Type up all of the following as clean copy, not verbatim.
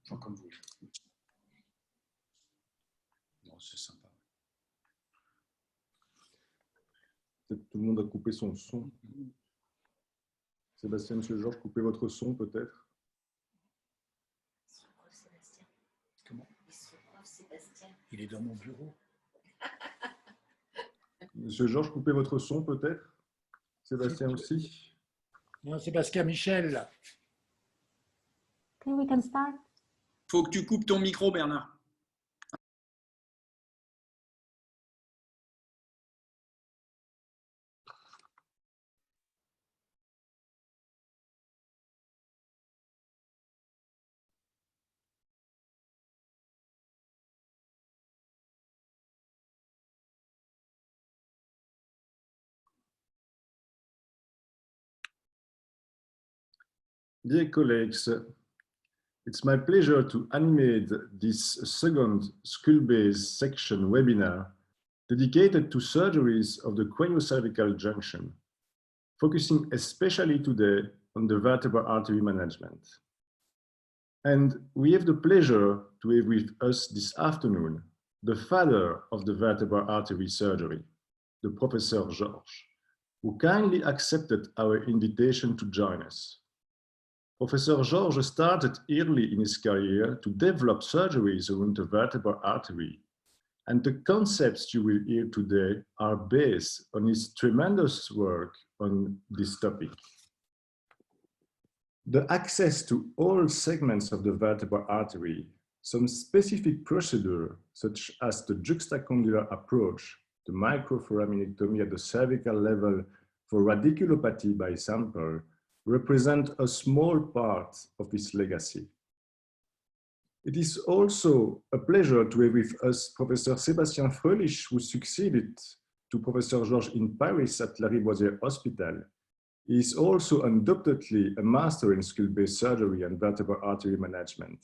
Enfin, comme vous voulez. Non, c'est sympa. Peut-être tout le monde a coupé son son. Sébastien, Monsieur Georges, coupez votre son peut-être. Comment? Il est dans mon bureau. Monsieur Georges, coupez votre son peut-être. Sébastien aussi. Non, Sébastien Michel. Okay, we can start. Faut que tu coupes ton micro, Bernard. Dear colleagues, it's my pleasure to animate this second skull-based section webinar dedicated to surgeries of the cranio-cervical junction, focusing especially today on the vertebral artery management. And we have the pleasure to have with us this afternoon the father of the vertebral artery surgery, the Professor Georges, who kindly accepted our invitation to join us. Professor Georges started early in his career to develop surgeries around the vertebral artery, and the concepts you will hear today are based on his tremendous work on this topic. The access to all segments of the vertebral artery, some specific procedure, such as the juxtacondylar approach, the microforaminectomy at the cervical level for radiculopathy by sample, represent a small part of this legacy. It is also a pleasure to have with us Professor Sébastien Fröhlich, who succeeded to Professor Georges in Paris at Lariboisière Hospital. He is also undoubtedly a master in skull-based surgery and vertebral artery management.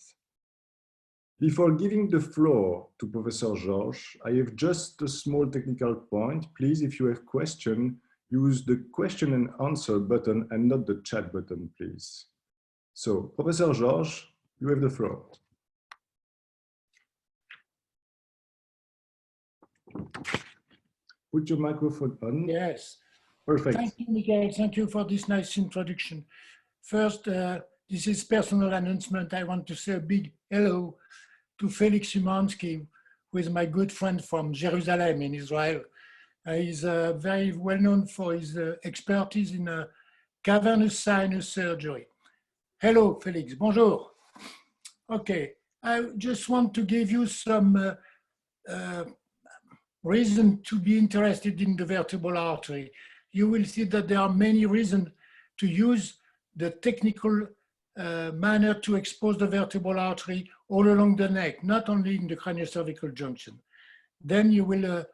Before giving the floor to Professor Georges, I have just a small technical point. Please, if you have questions, use the question and answer button and not the chat button, please. So, Professor Georges, you have the floor. Put your microphone on. Yes. Perfect. Thank you, Miguel. Thank you for this nice introduction. First, this is personal announcement. I want to say a big hello to Felix Szymanski, who is my good friend from Jerusalem in Israel. He's very well known for his expertise in cavernous sinus surgery. Hello, Felix. Bonjour. Okay, I just want to give you some reason to be interested in the vertebral artery. You will see that there are many reasons to use the technical manner to expose the vertebral artery all along the neck, not only in the craniocervical junction. Then you will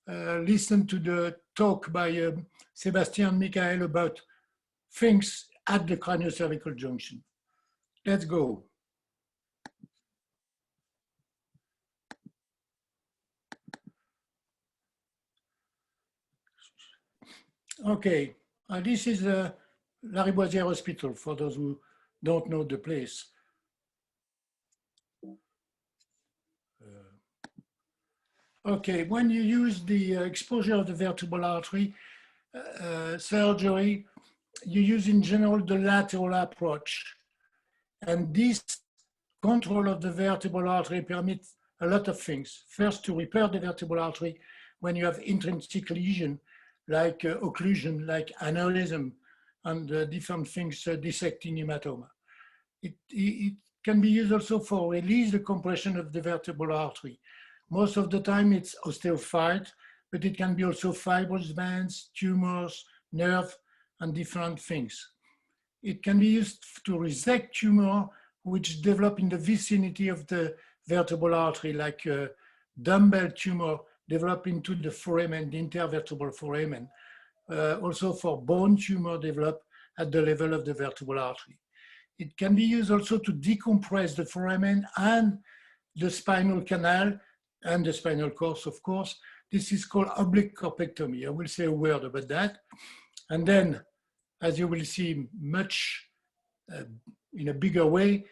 listen to the talk by Sébastien and Michael about things at the craniocervical junction. Let's go. Okay, this is Lariboisière Hospital, for those who don't know the place. Okay, when you use the exposure of the vertebral artery surgery, you use in general the lateral approach. And this control of the vertebral artery permits a lot of things. First, to repair the vertebral artery when you have intrinsic lesion, like occlusion, like aneurysm, and different things, dissecting hematoma. It can be used also for release the compression of the vertebral artery. Most of the time it's osteophyte, but it can be also fibrous bands, tumors, nerve, and different things. It can be used to resect tumor which develop in the vicinity of the vertebral artery, like a dumbbell tumor develop into the foramen, the intervertebral foramen. Also for bone tumor develop at the level of the vertebral artery. It can be used also to decompress the foramen and the spinal canal and the spinal cord, of course. This is called oblique corpectomy. I will say a word about that. And then, as you will see much in a bigger way,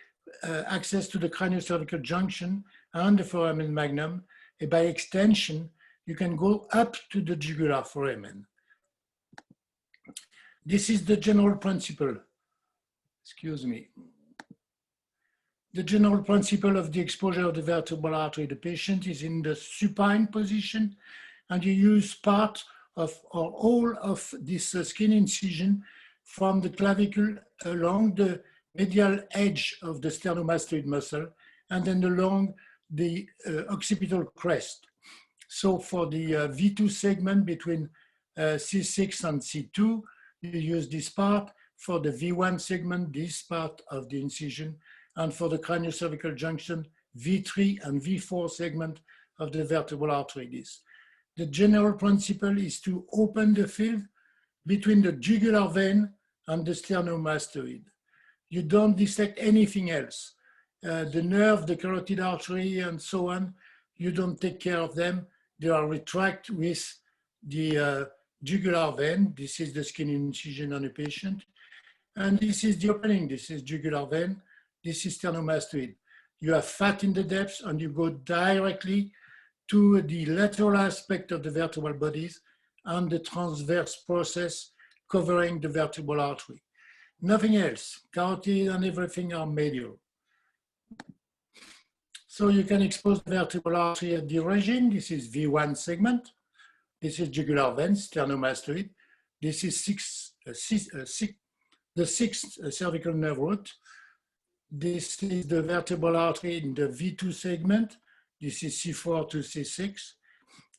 access to the cranio-cervical junction and the foramen magnum, and by extension, you can go up to the jugular foramen. This is the general principle. Excuse me. The general principle of the exposure of the vertebral artery. The patient is in the supine position, and you use part of or all of this skin incision from the clavicle along the medial edge of the sternomastoid muscle, and then along the occipital crest. So for the V2 segment between C6 and C2, you use this part. For the V1 segment, this part of the incision, and for the craniocervical junction, V3 and V4 segment of the vertebral artery. The general principle is to open the field between the jugular vein and the sternomastoid. You don't dissect anything else. The nerve, the carotid artery, and so on, you don't take care of them. They are retracted with the jugular vein. This is the skin incision on a patient. And this is the opening. This is jugular vein. This is sternomastoid. You have fat in the depths, and you go directly to the lateral aspect of the vertebral bodies and the transverse process covering the vertebral artery. Nothing else. Carotid and everything are medial. So you can expose the vertebral artery at the origin. This is V1 segment. This is jugular vein, sternomastoid. This is the sixth cervical nerve root. This is the vertebral artery in the V2 segment. This is C4 to C6.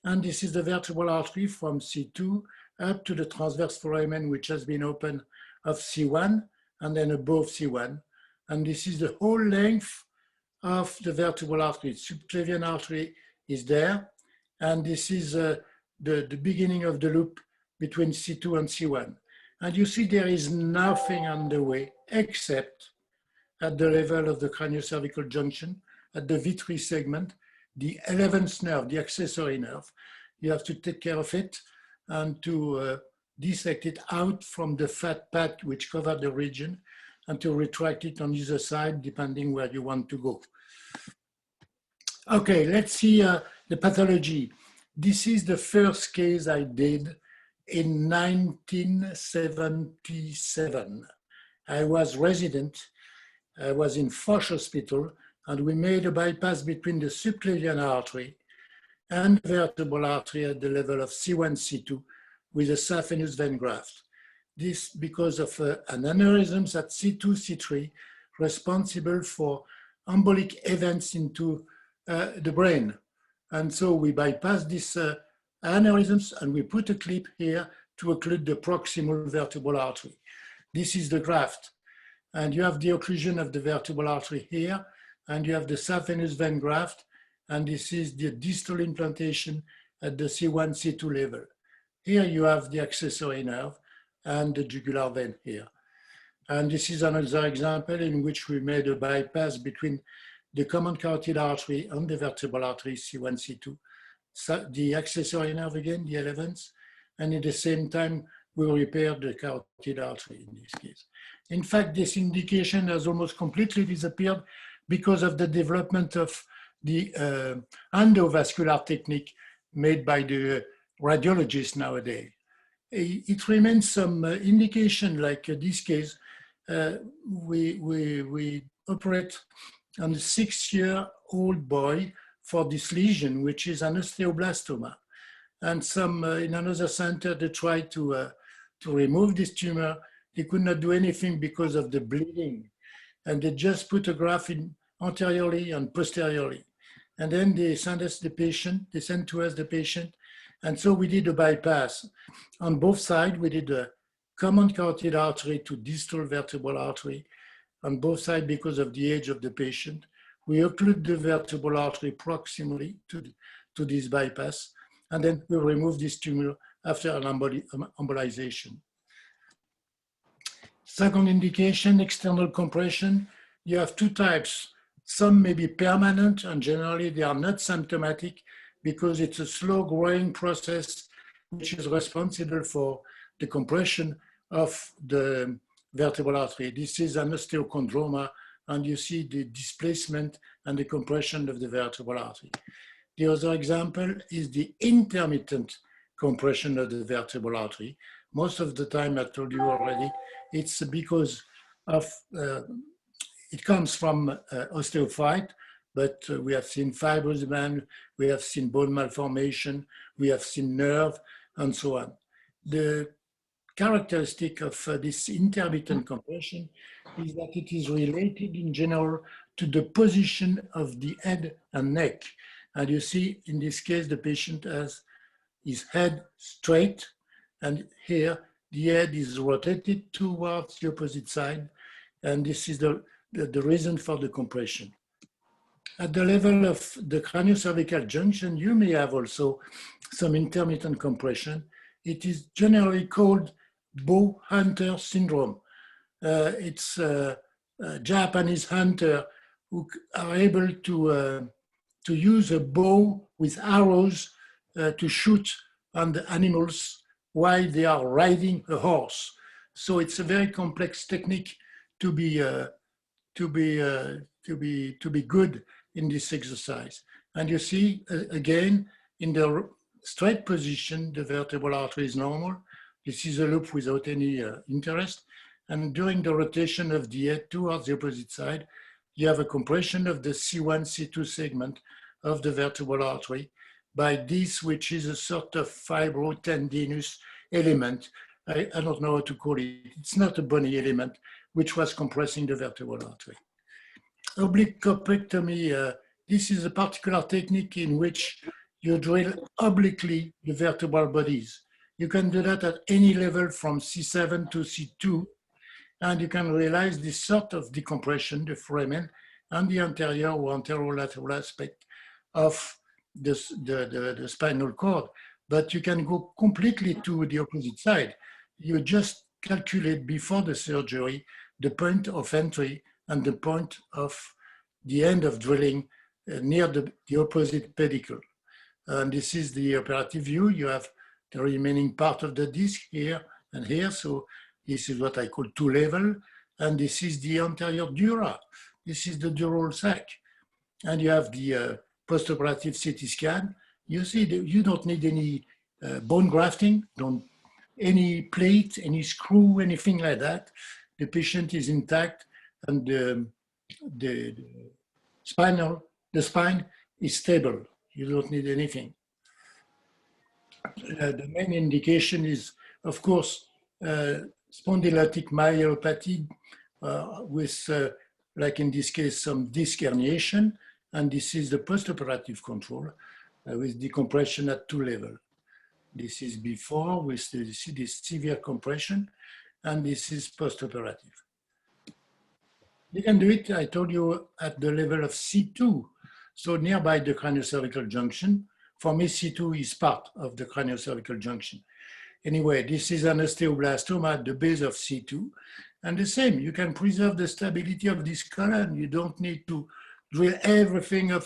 And this is the vertebral artery from C2 up to the transverse foramen, which has been opened of C1 and then above C1. And this is the whole length of the vertebral artery. Subclavian artery is there. And this is the beginning of the loop between C2 and C1. And you see there is nothing on the way except at the level of the craniocervical junction, at the V3 segment, the 11th nerve, the accessory nerve. You have to take care of it and to dissect it out from the fat pad which covered the region and to retract it on either side depending where you want to go. Okay, let's see the pathology. This is the first case I did in 1977. I was resident. I was in Foch Hospital, and we made a bypass between the subclavian artery and vertebral artery at the level of C1-C2 with a saphenous vein graft. This because of an aneurysm at C2-C3 responsible for embolic events into the brain. And so we bypassed these aneurysms and we put a clip here to occlude the proximal vertebral artery. This is the graft. And you have the occlusion of the vertebral artery here, and you have the saphenous vein graft, and this is the distal implantation at the C1-C2 level. Here you have the accessory nerve and the jugular vein here. And this is another example in which we made a bypass between the common carotid artery and the vertebral artery C1-C2. So the accessory nerve again, the 11th, and at the same time, we repaired the carotid artery in this case. In fact, this indication has almost completely disappeared because of the development of the endovascular technique made by the radiologists nowadays. It remains some indication, like this case, we operate on a 6-year-old boy for this lesion, which is an osteoblastoma. And some in another center, they tried to remove this tumor. They could not do anything because of the bleeding. And they just put a graft in anteriorly and posteriorly. And then they sent us the patient, they sent to us the patient. And so we did a bypass. On both sides, we did a common carotid artery to distal vertebral artery. On both sides, because of the age of the patient, we occlude the vertebral artery proximally to this bypass. And then we remove this tumor after an embolization. Second indication, external compression. You have two types. Some may be permanent, and generally they are not symptomatic because it's a slow growing process which is responsible for the compression of the vertebral artery. This is an osteochondroma and you see the displacement and the compression of the vertebral artery. The other example is the intermittent compression of the vertebral artery. Most of the time, I told you already, it's because of, it comes from osteophyte, but we have seen fibrous band, we have seen bone malformation, we have seen nerve, and so on. The characteristic of this intermittent compression is that it is related in general to the position of the head and neck. And you see, in this case, the patient has his head straight, and here the head is rotated towards the opposite side, and this is the reason for the compression. At the level of the craniocervical junction, you may have also some intermittent compression. It is generally called bow hunter syndrome. It's Japanese hunter who are able to use a bow with arrows to shoot on the animals while they are riding a horse. So it's a very complex technique to be good in this exercise. And you see, again, in the straight position, the vertebral artery is normal. This is a loop without any interest. And during the rotation of the head towards the opposite side, you have a compression of the C1-C2 segment of the vertebral artery by this, which is a sort of fibrotendinous element. I don't know how to call it. It's not a bony element, which was compressing the vertebral artery. Oblique corpectomy, this is a particular technique in which you drill obliquely the vertebral bodies. You can do that at any level from C7 to C2, and you can realize this sort of decompression, the foramen, and the anterior or anterolateral aspect of the spinal cord. But you can go completely to the opposite side. You just calculate before the surgery the point of entry and the point of the end of drilling near the opposite pedicle. And this is the operative view. You have the remaining part of the disc here and here. So this is what I call two level. And this is the anterior dura. This is the dural sac. And you have the postoperative CT scan. You see that you don't need any bone grafting, any plate, any screw, anything like that. The patient is intact, and the spine is stable. You don't need anything. The main indication is, of course, spondylotic myelopathy with, like in this case, some disc herniation, and this is the postoperative control with decompression at two levels. This is before with this severe compression, and this is postoperative. You can do it, I told you, at the level of C2, so nearby the craniocervical junction. For me, C2 is part of the craniocervical junction. Anyway, this is an osteoblastoma at the base of C2. And the same, you can preserve the stability of this column. You don't need to drill everything of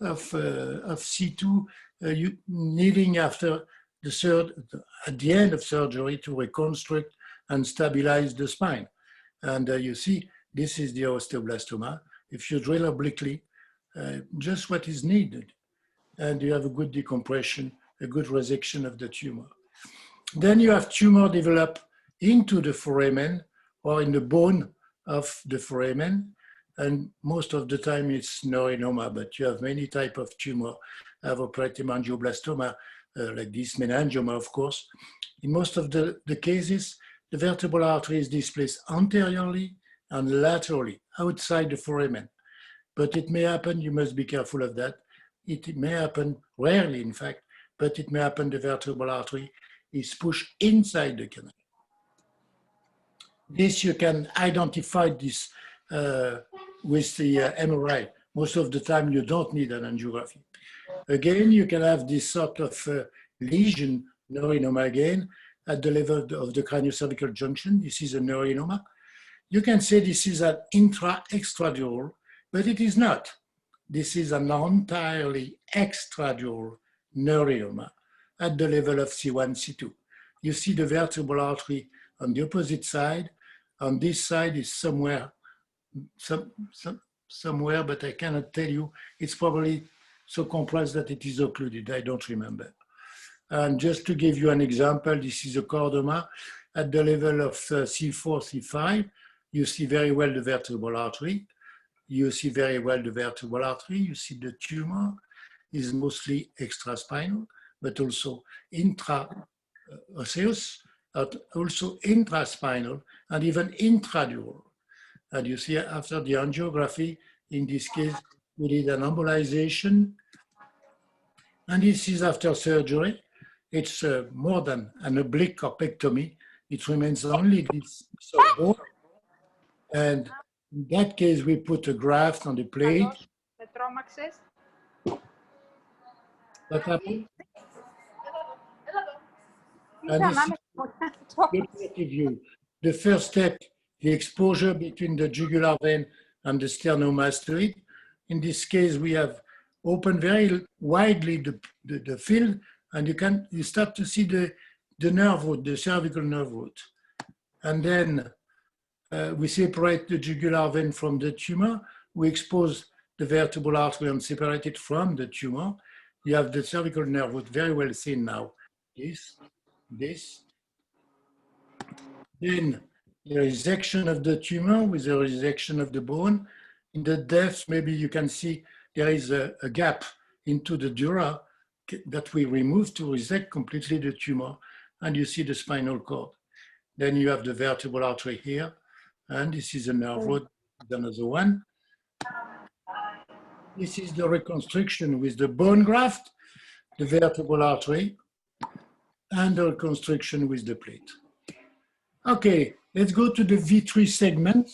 C2, needing after at the end of surgery to reconstruct and stabilize the spine. And you see, this is the osteoblastoma. If you drill obliquely, just what is needed, and you have a good decompression, a good resection of the tumor. Then you have tumor develop into the foramen or in the bone of the foramen, and most of the time it's neurinoma, but you have many types of tumor. I have operative angioblastoma, like this, meningioma, of course. In most of the cases, the vertebral artery is displaced anteriorly and laterally outside the foramen. But it may happen, you must be careful of that. It may happen, rarely in fact, but it may happen the vertebral artery is pushed inside the canal. This you can identify this with the MRI. Most of the time you don't need an angiography. Again, you can have this sort of lesion, neurinoma again, at the level of the craniocervical junction. This is a neurinoma. You can say this is an intra-extradural, but it is not. This is an entirely extradural neurinoma at the level of C1, C2. You see the vertebral artery on the opposite side. On this side is somewhere somewhere, but I cannot tell you. It's probably so compressed that it is occluded. I don't remember. And just to give you an example, this is a chordoma at the level of C4, C5. You see very well the vertebral artery. You see very well the vertebral artery. You see the tumor is mostly extraspinal, but also intraosseous, also intraspinal, and even intradural. And you see after the angiography, in this case, we did an embolization. And this is after surgery. It's more than an oblique corpectomy. It remains only this bone. And in that case, we put a graft on the plate. What happened? And this is the view. The first step, the exposure between the jugular vein and the sternomastoid. In this case, we have opened very widely the field, and you start to see the nerve root, the cervical nerve root. And then we separate the jugular vein from the tumor. We expose the vertebral artery and separate it from the tumor. You have the cervical nerve root very well seen now. This. Then the resection of the tumor with the resection of the bone. In the depth, maybe you can see there is a gap into the dura that we remove to resect completely the tumor, and you see the spinal cord. Then you have the vertebral artery here, and this is a nerve root, another one. This is the reconstruction with the bone graft, the vertebral artery, and the reconstruction with the plate. Okay, let's go to the V3 segment.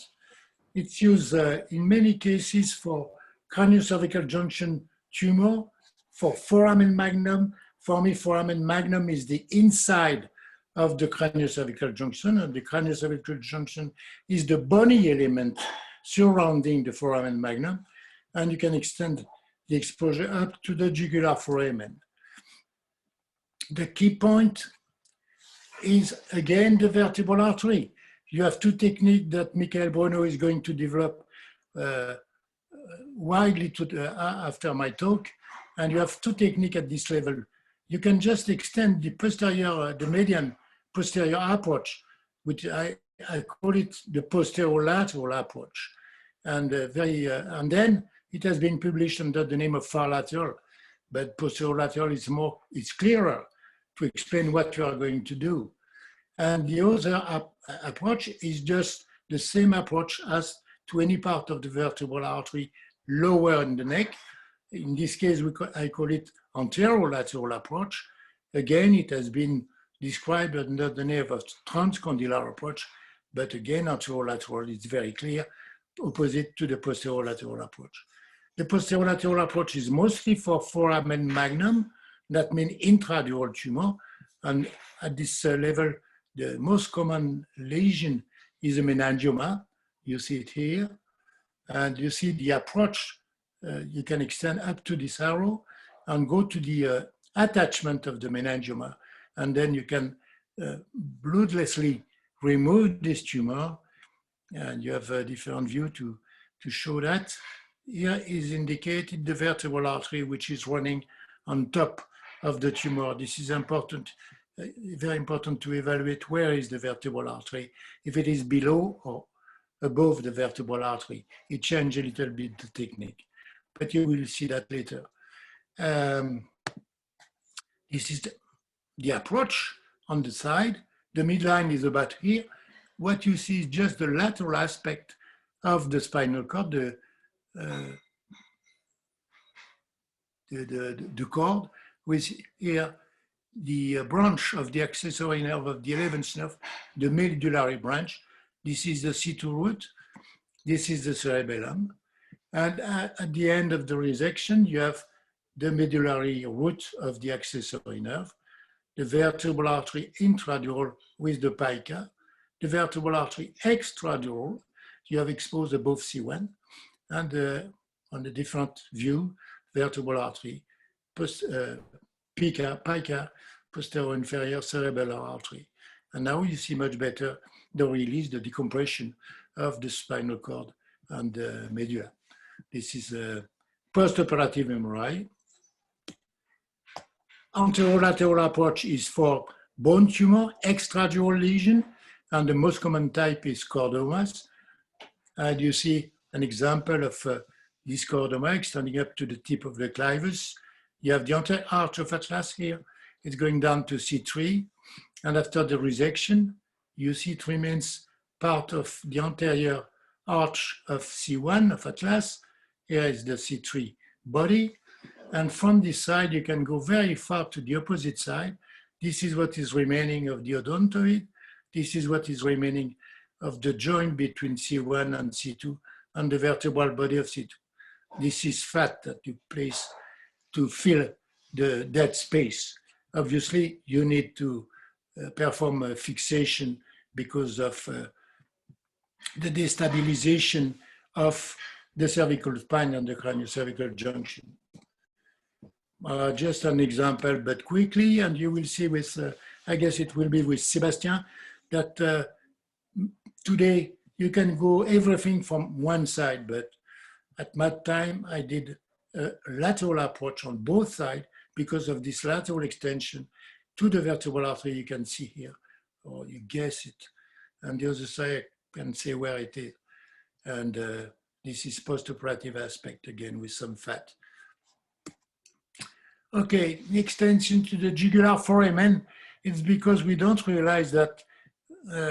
It's used in many cases for craniocervical junction tumor, for foramen magnum. For me, foramen magnum is the inside of the craniocervical junction, and the craniocervical junction is the bony element surrounding the foramen magnum, and you can extend the exposure up to the jugular foramen. The key point is, again, the vertebral artery. You have two techniques that Michael Bruno is going to develop widely after my talk, and you have two techniques at this level. You can just extend the posterior, the median posterior approach, which I call it the posterolateral approach, and and then it has been published under the name of far lateral, but posterolateral is it's clearer to explain what you are going to do. And the other approach is just the same approach as to any part of the vertebral artery lower in the neck. In this case, I call it anterolateral approach. Again, it has been described under the name of transcondylar approach, but again, anterolateral is very clear, opposite to the posterolateral approach. The posterolateral approach is mostly for foramen magnum, that means intradural tumor, and at this level, the most common lesion is a meningioma. You see it here. And you see the approach, you can extend up to this arrow and go to the attachment of the meningioma. And then you can bloodlessly remove this tumor. And you have a different view to show that. Here is indicated the vertebral artery, which is running on top of the tumor. This is important. Very important to evaluate where is the vertebral artery. If it is below or above the vertebral artery, it changes a little bit the technique, but you will see that later. This is the approach on the side. The midline is about here. What you see is just the lateral aspect of the spinal cord, the cord, with here the branch of the accessory nerve of the 11th nerve, the medullary branch. This is the C2 root. This is the cerebellum. And at the end of the resection, you have the medullary root of the accessory nerve, the vertebral artery intradural with the pica, the vertebral artery extradural, you have exposed above C1, and on the different view, vertebral artery, pica, posterior inferior cerebellar artery. And now you see much better the release, the decompression of the spinal cord and the medulla. This is a post-operative MRI. Anterolateral approach is for bone tumor, extradural lesion, and the most common type is chordomas. And you see an example of this chordoma extending up to the tip of the clivus. You have the anterior arch of atlas here. It's going down to C3. And after the resection, you see it remains part of the anterior arch of C1 of atlas. Here is the C3 body. And from this side, you can go very far to the opposite side. This is what is remaining of the odontoid. This is what is remaining of the joint between C1 and C2 and the vertebral body of C2. This is fat that you place to fill the dead space. Obviously, you need to perform a fixation because of the destabilization of the cervical spine and the craniocervical junction. Just an example, but quickly, and you will see with, I guess it will be with Sébastien, that today you can go everything from one side, but at my time I did a lateral approach on both sides because of this lateral extension to the vertebral artery you can see here, or you guess it. And the other side can say where it is. And this is post-operative aspect again with some fat. Okay, the extension to the jugular foramen, it's because we don't realize that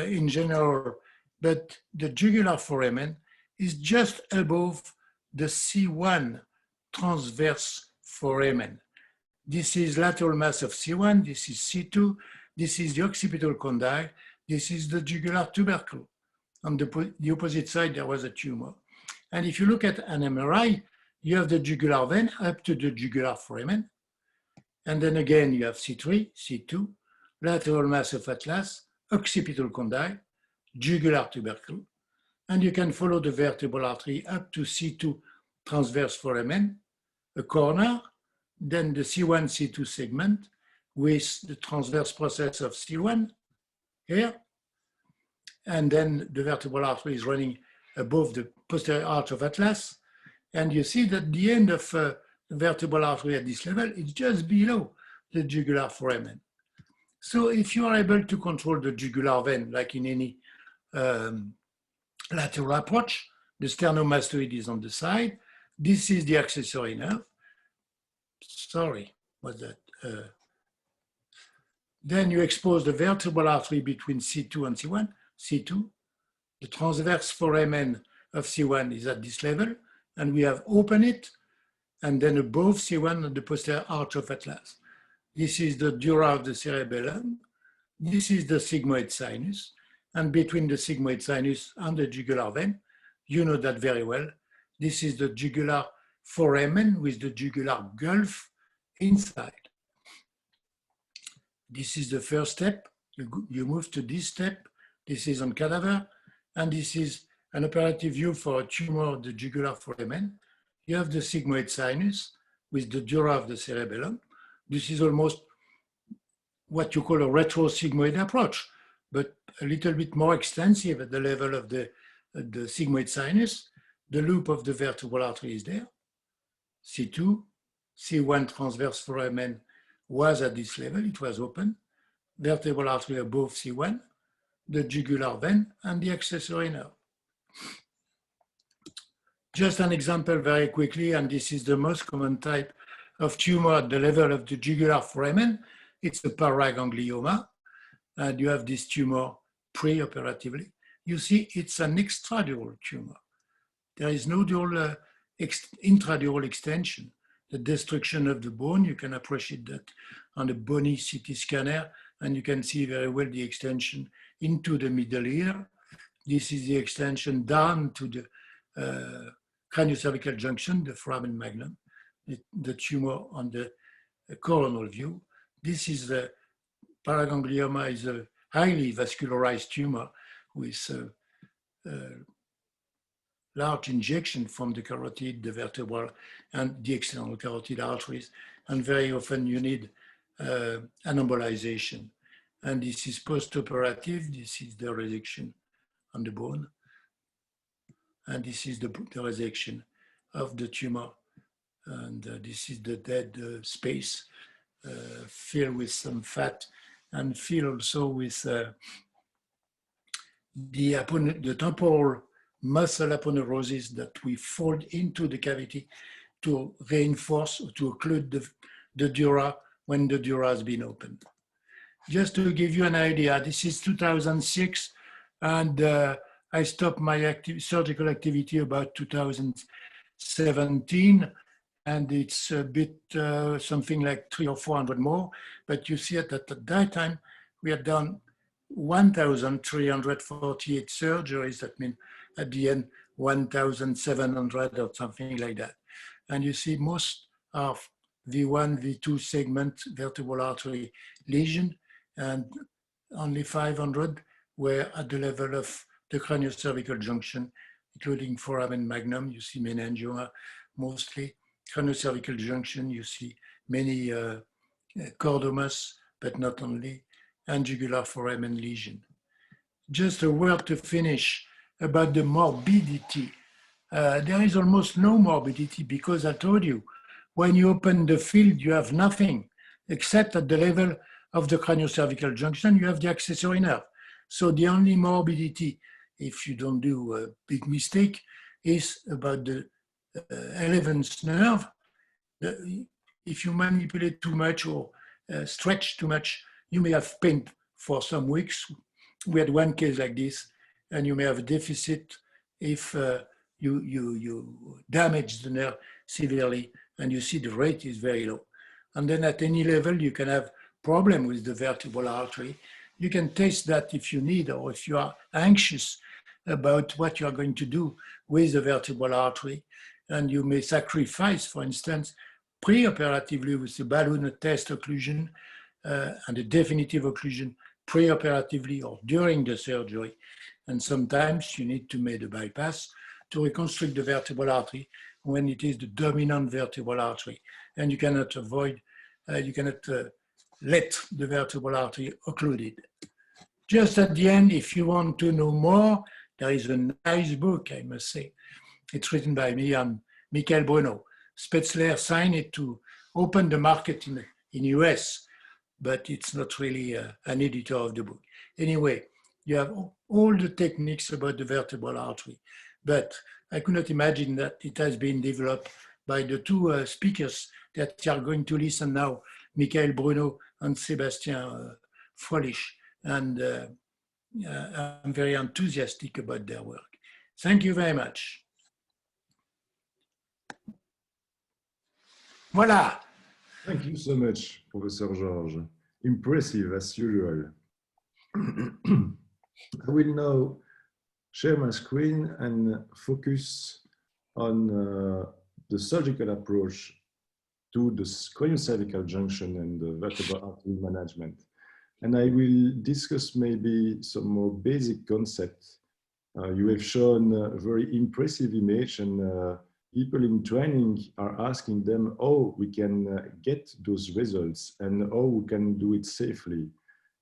in general, but the jugular foramen is just above the C1 transverse foramen. This is lateral mass of C1, this is C2, this is the occipital condyle, this is the jugular tubercle. On the opposite side, there was a tumor. And if you look at an MRI, you have the jugular vein up to the jugular foramen. And then again, you have C3, C2, lateral mass of atlas, occipital condyle, jugular tubercle. And you can follow the vertebral artery up to C2 transverse foramen, a corner, then the C1, C2 segment with the transverse process of C1 here. And then the vertebral artery is running above the posterior arch of atlas. And you see that the end of the vertebral artery at this level is just below the jugular foramen. So if you are able to control the jugular vein, like in any lateral approach, the sternomastoid is on the side. This is the accessory nerve. Sorry, what's that? Then you expose the vertebral artery between C2 and C1, C2. The transverse foramen of C1 is at this level, and we have opened it, and then above C1 on the posterior arch of atlas. This is the dura of the cerebellum. This is the sigmoid sinus, and between the sigmoid sinus and the jugular vein, you know that very well. This is the jugular foramen with the jugular gulf inside. This is the first step. You move to this step. This is on cadaver, and this is an operative view for a tumor of the jugular foramen. You have the sigmoid sinus with the dura of the cerebellum. This is almost what you call a retrosigmoid approach, but a little bit more extensive at the level of the sigmoid sinus. The loop of the vertebral artery is there. C2, C1 transverse foramen was at this level, it was open. Vertebral artery above C1, the jugular vein, and the accessory nerve. Just an example very quickly, and this is the most common type of tumor at the level of the jugular foramen. It's a paraganglioma, and you have this tumor pre-operatively. You see, it's an extradural tumor. There is no dual intradural extension. The destruction of the bone, you can appreciate that on a bony CT scanner, and you can see very well the extension into the middle ear. This is the extension down to the cranio-cervical junction, the foramen magnum, the tumor on the coronal view. This is the paraganglioma, is a highly vascularized tumor with large injection from the carotid, the vertebral, and the external carotid arteries. And very often you need an embolization. And this is post-operative. This is the resection on the bone. And this is the resection of the tumor. And this is the dead space filled with some fat and filled also with the temporal muscle aponeurosis that we fold into the cavity to reinforce, to occlude the dura when the dura has been opened. Just to give you an idea, this is 2006, and I stopped my surgical activity about 2017, and it's a bit something like 300 or 400 more. But you see that at that time, we had done 1,348 surgeries. That means at the end, 1,700 or something like that. And you see most of V1, V2 segment vertebral artery lesion, and only 500 were at the level of the cranio-cervical junction, including foramen magnum. You see meningioma mostly. Cranio-cervical junction, you see many chordomas, but not only, and jugular foramen lesion. Just a word to finish about the morbidity. There is almost no morbidity because I told you, when you open the field, you have nothing except at the level of the cranio-cervical junction, you have the accessory nerve. So the only morbidity, if you don't do a big mistake, is about the 11th nerve. If you manipulate too much or stretch too much, you may have pain for some weeks. We had one case like this, and you may have a deficit if you damage the nerve severely, and you see the rate is very low. And then at any level, you can have problem with the vertebral artery. You can test that if you need, or if you are anxious about what you are going to do with the vertebral artery. And you may sacrifice, for instance, preoperatively with the balloon test occlusion and the definitive occlusion preoperatively or during the surgery. And sometimes you need to make a bypass to reconstruct the vertebral artery when it is the dominant vertebral artery. And you cannot avoid, you cannot let the vertebral artery occluded. Just at the end, if you want to know more, there is a nice book, I must say. It's written by me and Michael Bruno. Spetzler signed it to open the market in US, but it's not really an editor of the book. Anyway, you have all the techniques about the vertebral artery, but I could not imagine that it has been developed by the two speakers that you are going to listen now, Michael Bruno and Sébastien Fröhlich, and I'm very enthusiastic about their work. Thank you very much. Voilà. Thank you so much, Professor Georges. Impressive as usual. I will now share my screen and focus on the surgical approach to the craniocervical junction and the vertebral artery management. And I will discuss maybe some more basic concepts. You have shown a very impressive image, and people in training are asking them how we can get those results and how we can do it safely.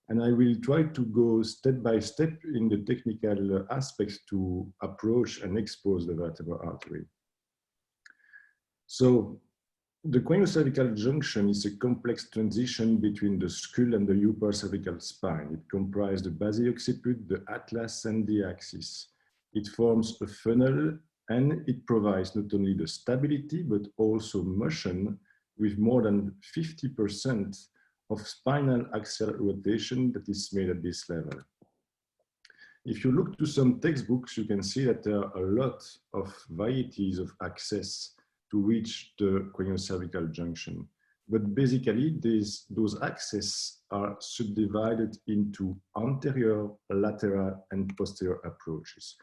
And I will try to go step by step in the technical aspects to approach and expose the vertebral artery. So the craniocervical junction is a complex transition between the skull and the upper cervical spine. It comprises the basi-occiput, the atlas, and the axis. It forms a funnel, and it provides not only the stability, but also motion with more than 50% of spinal axial rotation that is made at this level. If you look to some textbooks, you can see that there are a lot of varieties of access to reach the craniocervical junction. But basically, those access are subdivided into anterior, lateral, and posterior approaches.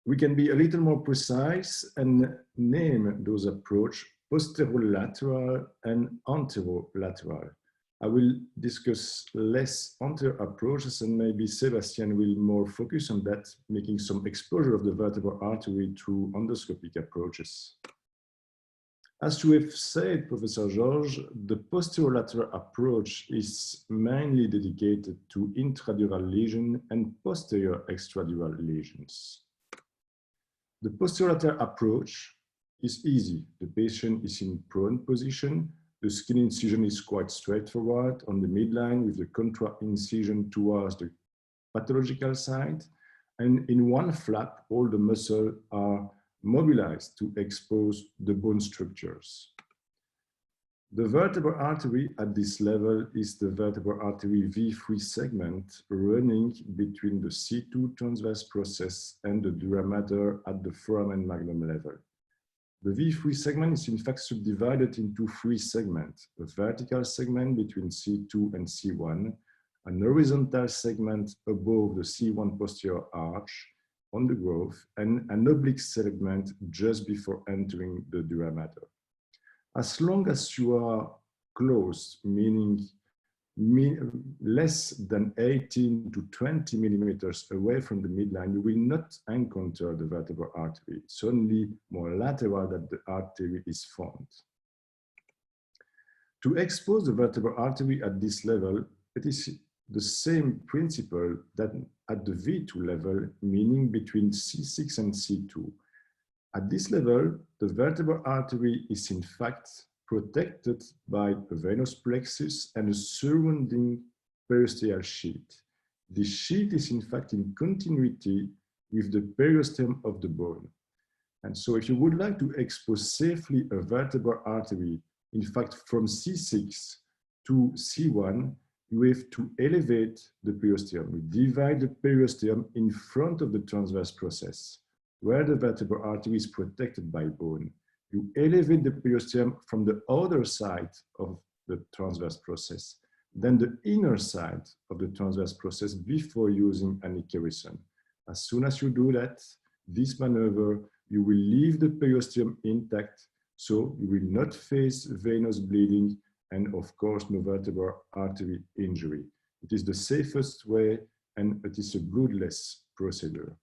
We can be a little more precise and name those approaches posterolateral and anterolateral. I will discuss less anterior approaches, and maybe Sébastien will more focus on that, making some exposure of the vertebral artery through endoscopic approaches. As you have said, Professor Georges, the posterolateral approach is mainly dedicated to intradural lesions and posterior extradural lesions. The posterolateral approach is easy. The patient is in prone position. The skin incision is quite straightforward on the midline with the contra incision towards the pathological side. And in one flap, all the muscles are mobilized to expose the bone structures. The vertebral artery at this level is the vertebral artery V3 segment running between the C2 transverse process and the dura mater at the foramen magnum level. The V3 segment is in fact subdivided into three segments: a vertical segment between C2 and C1, an horizontal segment above the C1 posterior arch on the growth, and an oblique segment just before entering the dura mater. As long as you are close, meaning less than 18 to 20 millimeters away from the midline, you will not encounter the vertebral artery. It's only more lateral that the artery is formed. To expose the vertebral artery at this level, it is the same principle that at the V2 level, meaning between C6 and C2. At this level, the vertebral artery is in fact protected by a venous plexus and a surrounding periosteal sheath. This sheath is in fact in continuity with the periosteum of the bone. And so if you would like to expose safely a vertebral artery, in fact from C6 to C1, you have to elevate the periosteum. We divide the periosteum in front of the transverse process, where the vertebral artery is protected by bone. You elevate the periosteum from the other side of the transverse process, then the inner side of the transverse process before using an ickerison. As soon as you do that, this maneuver, you will leave the periosteum intact, so you will not face venous bleeding and of course no vertebral artery injury. It is the safest way and it is a bloodless procedure.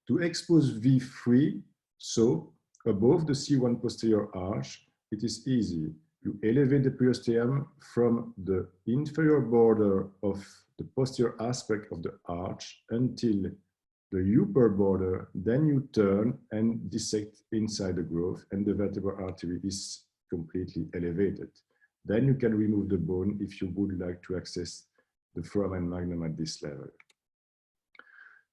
To expose V3, so above the C1 posterior arch, it is easy. You elevate the periosteum from the inferior border of the posterior aspect of the arch until the upper border, then you turn and dissect inside the growth and the vertebral artery is completely elevated. Then you can remove the bone if you would like to access the foramen magnum at this level.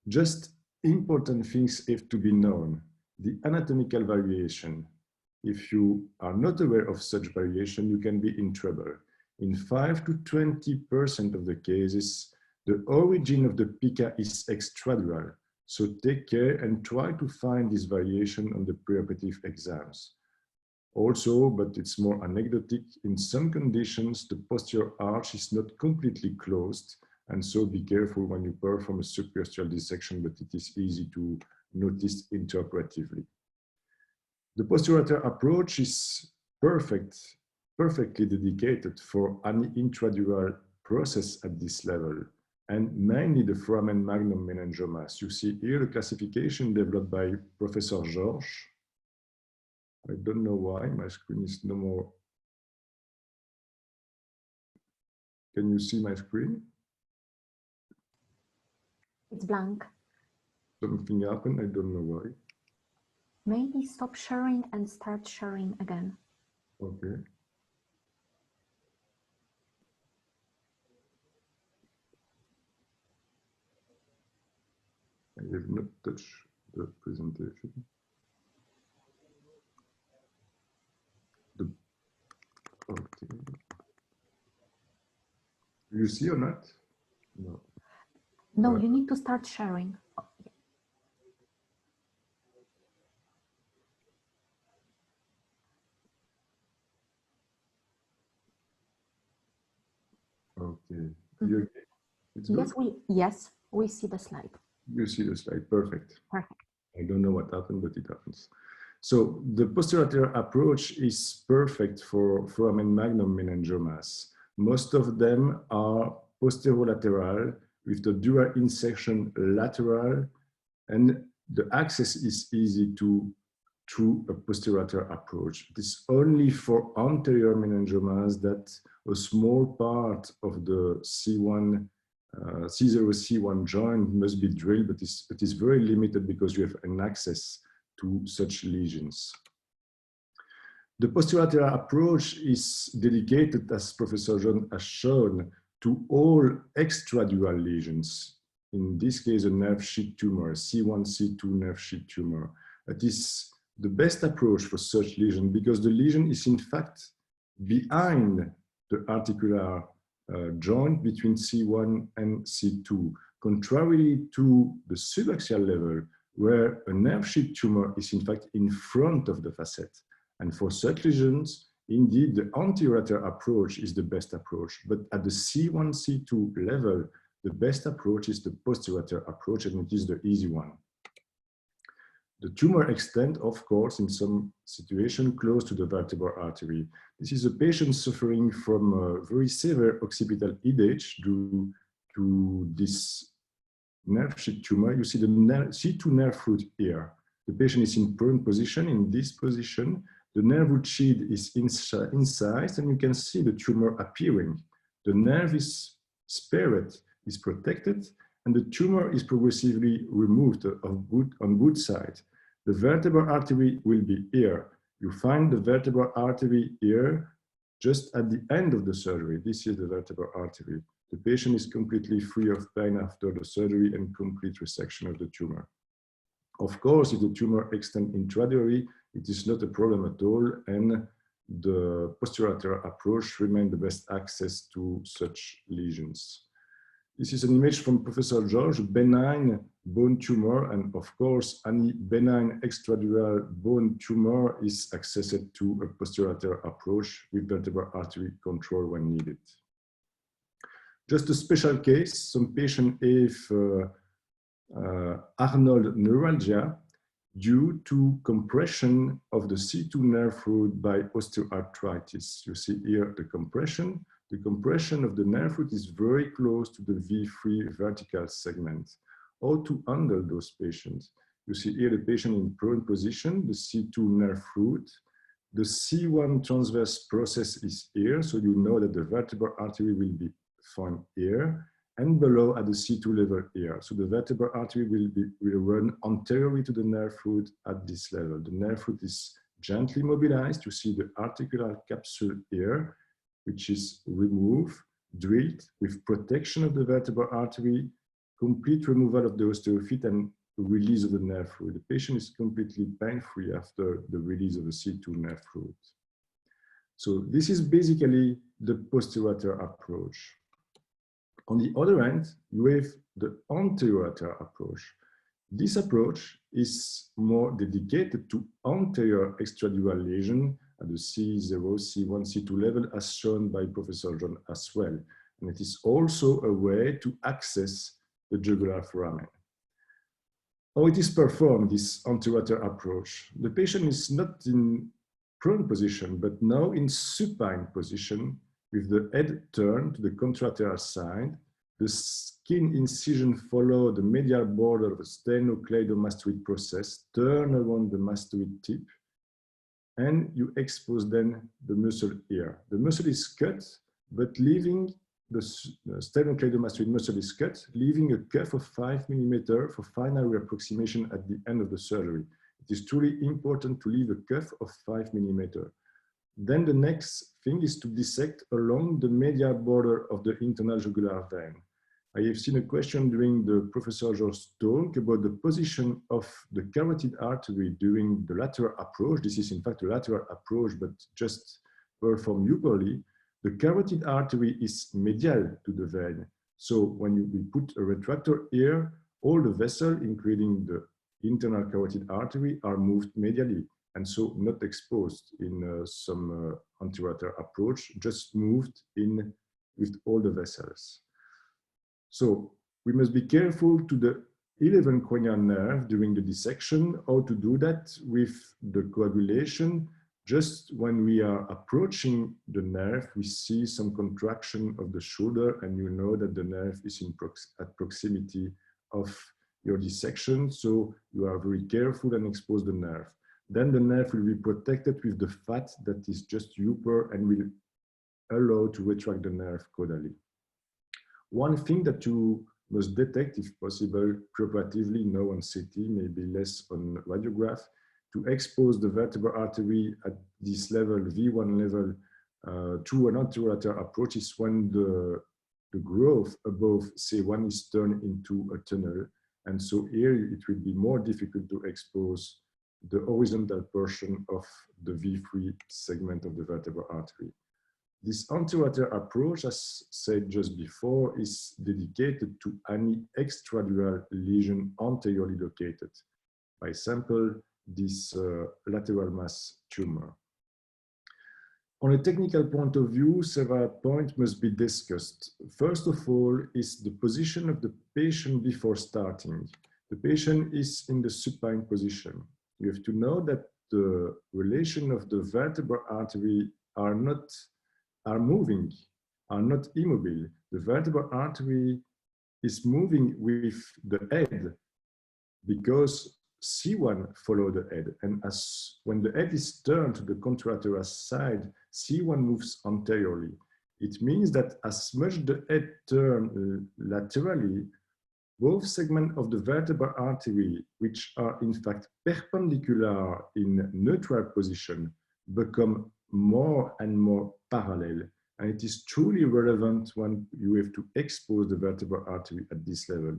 Just important things have to be known. The anatomical variation. If you are not aware of such variation, you can be in trouble. In 5 to 20% of the cases, the origin of the pica is extradural. So take care and try to find this variation on the preoperative exams. Also, but it's more anecdotic, in some conditions, the posterior arch is not completely closed. And so be careful when you perform a subperiosteal dissection, but it is easy to notice intraoperatively. The posterolateral approach is perfectly dedicated for any intradural process at this level, and mainly the foramen magnum meningiomas. You see here the classification developed by Professor Georges. I don't know why my screen is no more. Can you see my screen? It's blank. Something happened, I don't know why. Maybe stop sharing and start sharing again. Okay. I have not touched the presentation. Okay. Do you see or not? No. No, you need to start sharing. Okay. Mm-hmm. It's good? Yes, we see the slide. You see the slide, perfect. Perfect. I don't know what happened, but it happens. So the posterolateral approach is perfect for foramen magnum meningiomas. Most of them are posterolateral with the dura insertion lateral, and the access is easy to through a posterior approach. It is only for anterior meningiomas that a small part of the C0, C1 joint must be drilled, but it is very limited because you have an access to such lesions. The posterior approach is dedicated, as Professor John has shown, to all extradural lesions. In this case, a nerve sheath tumor, C1-C2 nerve sheath tumor. It is the best approach for such lesion because the lesion is in fact behind the articular joint between C1 and C2, contrarily to the subaxial level, where a nerve sheath tumor is in fact in front of the facet. And for such lesions, indeed, the anterolateral approach is the best approach. But at the C1, C2 level, the best approach is the posterior approach, and it is the easy one. The tumor extends, of course, in some situation close to the vertebral artery. This is a patient suffering from a very severe occipital edge due to this nerve sheath tumor. You see the C2 nerve root here. The patient is in prone position. In this position, the nerve root sheath is incised, and you can see the tumor appearing. The nerve is spared, is protected, and the tumor is progressively removed on good side. The vertebral artery will be here. You find the vertebral artery here just at the end of the surgery. This is the vertebral artery. The patient is completely free of pain after the surgery and complete resection of the tumor. Of course, if the tumor extends intradually, it is not a problem at all, and the posterior approach remains the best access to such lesions. This is an image from Professor George, benign bone tumor, and of course, any benign extradural bone tumor is accessed to a posterior approach with vertebral artery control when needed. Just a special case, some patient have Arnold neuralgia due to compression of the C2 nerve root by osteoarthritis. You see here the compression. The compression of the nerve root is very close to the V3 vertical segment. How to handle those patients? You see here the patient in prone position, the C2 nerve root. The C1 transverse process is here, so you know that the vertebral artery will be found here, and below at the C2 level here. So the vertebral artery will run anteriorly to the nerve root at this level. The nerve root is gently mobilized. You see the articular capsule here, which is removed, drilled with protection of the vertebral artery, complete removal of the osteophyte, and release of the nerve root. The patient is completely pain-free after the release of the C2 nerve root. So this is basically the posterior approach. On the other hand, you have the anterolateral approach. This approach is more dedicated to anterior extradural lesion at the C0, C1, C2 level, as shown by Professor John as well. And it is also a way to access the jugular foramen. How it is performed, this anterolateral approach? The patient is not in prone position, but now in supine position, with the head turned to the contralateral side. The skin incision follow the medial border of the sternocleidomastoid process, turn around the mastoid tip, and you expose then the muscle here. The muscle is cut, but leaving the sternocleidomastoid muscle is cut, leaving a cuff of 5 mm for final reapproximation at the end of the surgery. It is truly important to leave a cuff of 5 mm. Then the next thing is to dissect along the medial border of the internal jugular vein. I have seen a question during the Professor George's talk about the position of the carotid artery during the lateral approach. This is in fact a lateral approach, but just performed upperly. The carotid artery is medial to the vein. So when we put a retractor here, all the vessels, including the internal carotid artery, are moved medially, and so not exposed in some anterolateral approach, just moved in with all the vessels. So we must be careful to the 11 cranial nerve during the dissection, how to do that with the coagulation. Just when we are approaching the nerve, we see some contraction of the shoulder, and you know that the nerve is at proximity of your dissection, so you are very careful and expose the nerve. then the nerve will be protected with the fat that is just upper and will allow to retract the nerve caudally. One thing that you must detect, if possible, preoperatively, now on CT, maybe less on radiograph, to expose the vertebral artery at this level, V1 level, to an anterolateral approach is when the growth above C1 is turned into a tunnel. And so here it will be more difficult to expose the horizontal portion of the V3 segment of the vertebral artery. This anterolateral approach, as said just before, is dedicated to any extradural lesion anteriorly located. For example, this lateral mass tumor. On a technical point of view, several points must be discussed. First of all is the position of the patient before starting. The patient is in the supine position. You have to know that the relation of the vertebral artery are moving, are not immobile. The vertebral artery is moving with the head because C1 follow the head, and as when the head is turned to the contralateral side, C1 moves anteriorly. It means that as much the head turns laterally, both segments of the vertebral artery, which are in fact perpendicular in neutral position, become more and more parallel. And it is truly relevant when you have to expose the vertebral artery at this level.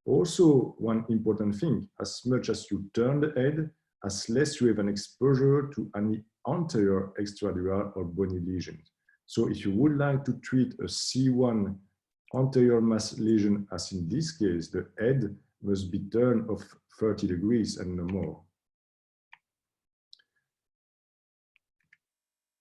Also, one important thing, as much as you turn the head, as less you have an exposure to any anterior extradural or bony lesion. So if you would like to treat a C1 anterior mass lesion, as in this case, the head must be turned of 30 degrees and no more.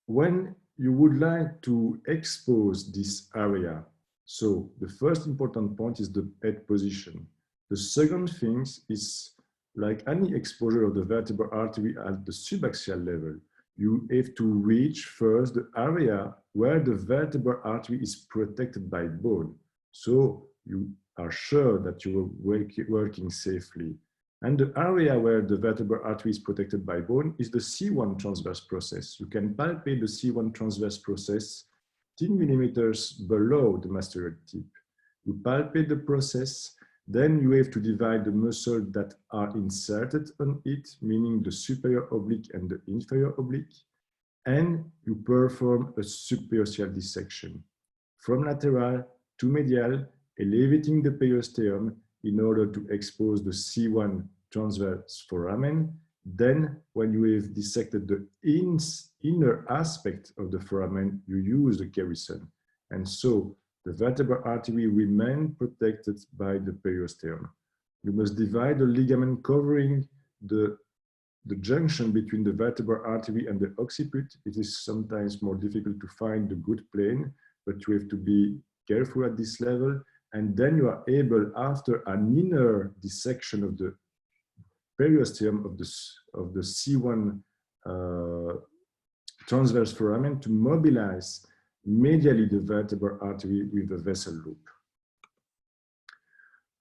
When you would like to expose this area, so the first important point is the head position. The second thing is, like any exposure of the vertebral artery at the subaxial level, you have to reach first the area where the vertebral artery is protected by bone. So you are sure that you are working safely. And the area where the vertebral artery is protected by bone is the C1 transverse process. You can palpate the C1 transverse process 10 millimeters below the masseter tip. You palpate the process. Then you have to divide the muscles that are inserted on it, meaning the superior oblique and the inferior oblique, and you perform a superficial dissection from lateral to medial, elevating the periosteum in order to expose the C1 transverse foramen. Then, when you have dissected the inner aspect of the foramen, you use the kerrison. And so, the vertebral artery remains protected by the periosteum. You must divide the ligament covering the junction between the vertebral artery and the occiput. It is sometimes more difficult to find the good plane, but you have to be careful at this level. And then you are able, after an inner dissection of the periosteum of the C1 transverse foramen, to mobilize medially the vertebral artery with a vessel loop.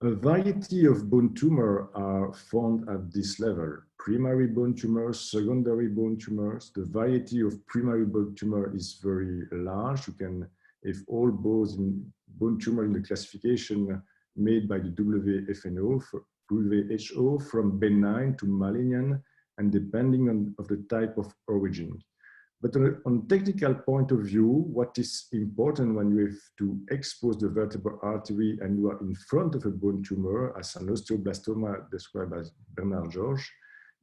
A variety of bone tumors are found at this level. Primary bone tumors, secondary bone tumors. The variety of primary bone tumor is very large. You can have all bone tumor in the classification made by the WHO from benign to malignant, and depending on the type of origin. But on technical point of view, what is important when you have to expose the vertebral artery and you are in front of a bone tumor, as an osteoblastoma described by Bernard Georges,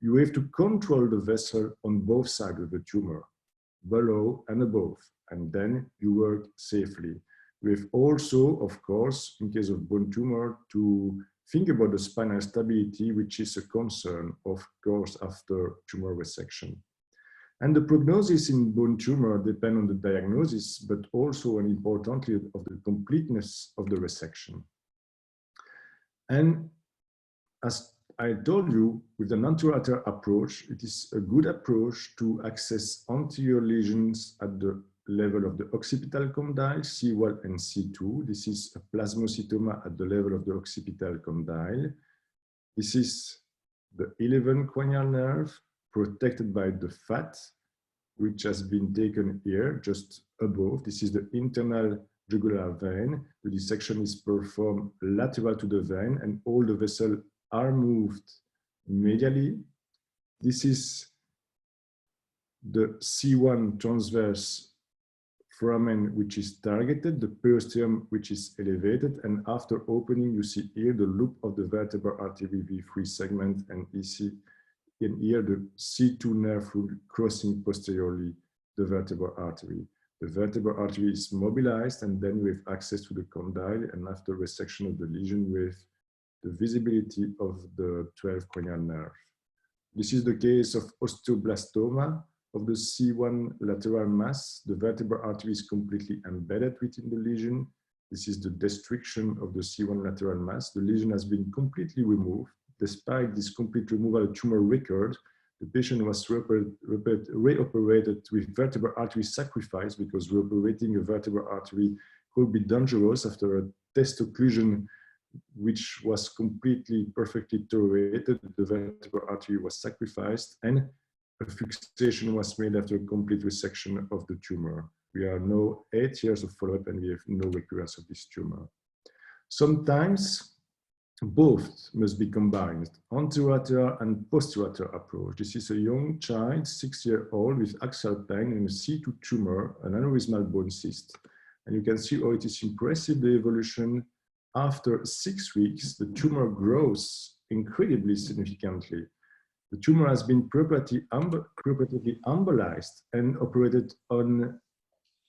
you have to control the vessel on both sides of the tumor, below and above, and then you work safely. We have also, of course, in case of bone tumor, to think about the spinal stability, which is a concern, of course, after tumor resection. And the prognosis in bone tumor depends on the diagnosis, but also, and importantly, of the completeness of the resection. And as I told you, with an anterolateral approach, it is a good approach to access anterior lesions at the level of the occipital condyle, C1 and C2. This is a plasmocytoma at the level of the occipital condyle. This is the 11th cranial nerve, protected by the fat, which has been taken here, just above. This is the internal jugular vein. The dissection is performed lateral to the vein, and all the vessels are moved medially. This is the C1 transverse foramen, which is targeted, the posterior, which is elevated, and after opening, you see here the loop of the vertebral artery V3 segment, and you see in here the C2 nerve root crossing posteriorly the vertebral artery. The vertebral artery is mobilized, and then we have access to the condyle, and after resection of the lesion with the visibility of the 12 cranial nerve. This is the case of osteoblastoma of the C1 lateral mass. The vertebral artery is completely embedded within the lesion. This is the destruction of the C1 lateral mass. The lesion has been completely removed. Despite this complete removal, a tumor recurred. The patient was reoperated with vertebral artery sacrifice, because reoperating a vertebral artery could be dangerous after a test occlusion which was completely perfectly tolerated. The vertebral artery was sacrificed, and a fixation was made after a complete resection of the tumor. We are now 8 years of follow-up, and we have no recurrence of this tumor. Sometimes both must be combined, anterolateral and posterolateral approach. This is a young child, 6-year-old, with axial pain and a C2 tumor, an aneurysmal bone cyst. And you can see how it is impressive, the evolution. After 6 weeks, the tumor grows incredibly significantly. The tumor has been properly embolized and operated on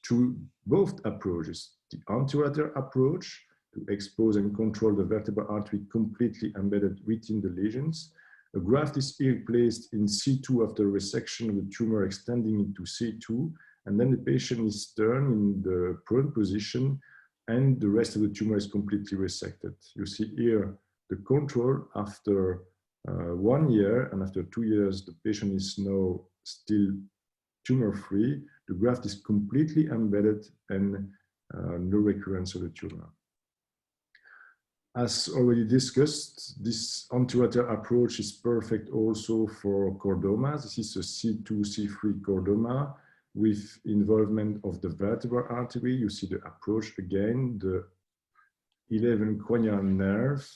through both approaches. The anterolateral approach, to expose and control the vertebral artery completely embedded within the lesions. A graft is here placed in C2 after resection of the tumor extending into C2, and then the patient is turned in the prone position, and the rest of the tumor is completely resected. You see here the control after 1 year, and after 2 years, the patient is now still tumor-free. The graft is completely embedded, and no recurrence of the tumor. As already discussed, this anterolateral approach is perfect also for chordomas. This is a C2, C3 chordoma with involvement of the vertebral artery. You see the approach again, the 11 cranial nerve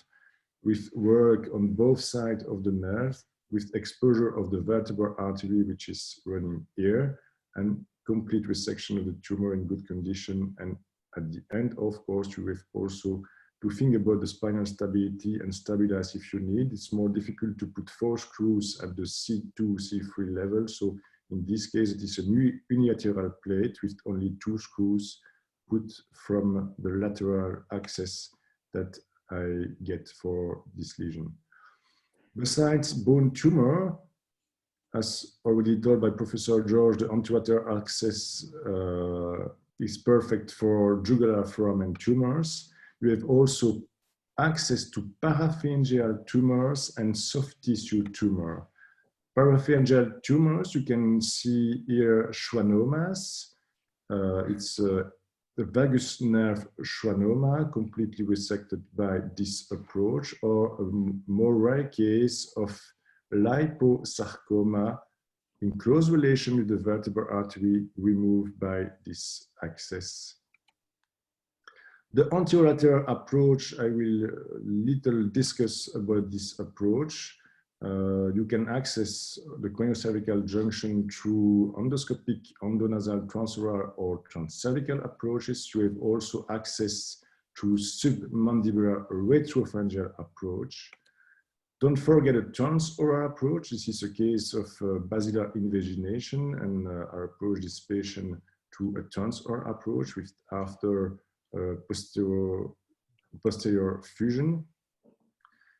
with work on both sides of the nerve, with exposure of the vertebral artery, which is running here, and complete resection of the tumor in good condition. And at the end, of course, you have also to think about the spinal stability and stabilize if you need. It's more difficult to put 4 screws at the C2, C3 level. So in this case, it is a unilateral plate with only 2 screws put from the lateral axis that I get for this lesion. Besides bone tumor, as already told by Professor George, the anterolateral axis is perfect for jugular foramen tumors. You have also access to parapharyngeal tumors and soft tissue tumor. Parapharyngeal tumors, you can see here schwannomas. It's the vagus nerve schwannoma, completely resected by this approach, or a more rare case of liposarcoma in close relation with the vertebral artery removed by this access. The anterolateral approach, I will little discuss about this approach. You can access the cranio-cervical junction through endoscopic, endonasal, transoral, or transcervical approaches. You have also access to submandibular retropharyngeal approach. Don't forget a transoral approach. This is a case of basilar invagination, and I approach this patient to a transoral approach with after posterior fusion.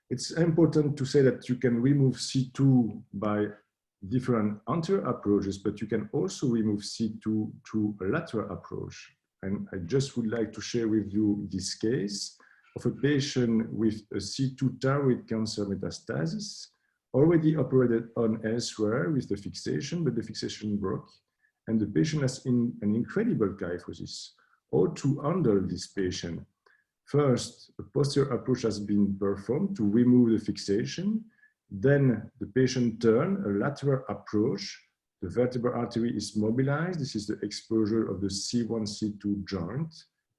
It's important to say that you can remove C2 by different anterior approaches, but you can also remove C2 through a lateral approach. And I just would like to share with you this case of a patient with a C2 thyroid cancer metastasis, already operated on elsewhere with the fixation, but the fixation broke, and the patient has an incredible kyphosis. How to handle this patient? First, a posterior approach has been performed to remove the fixation, Then the patient turns a lateral approach. The vertebral artery is mobilized. This is the exposure of the C1-C2 joint,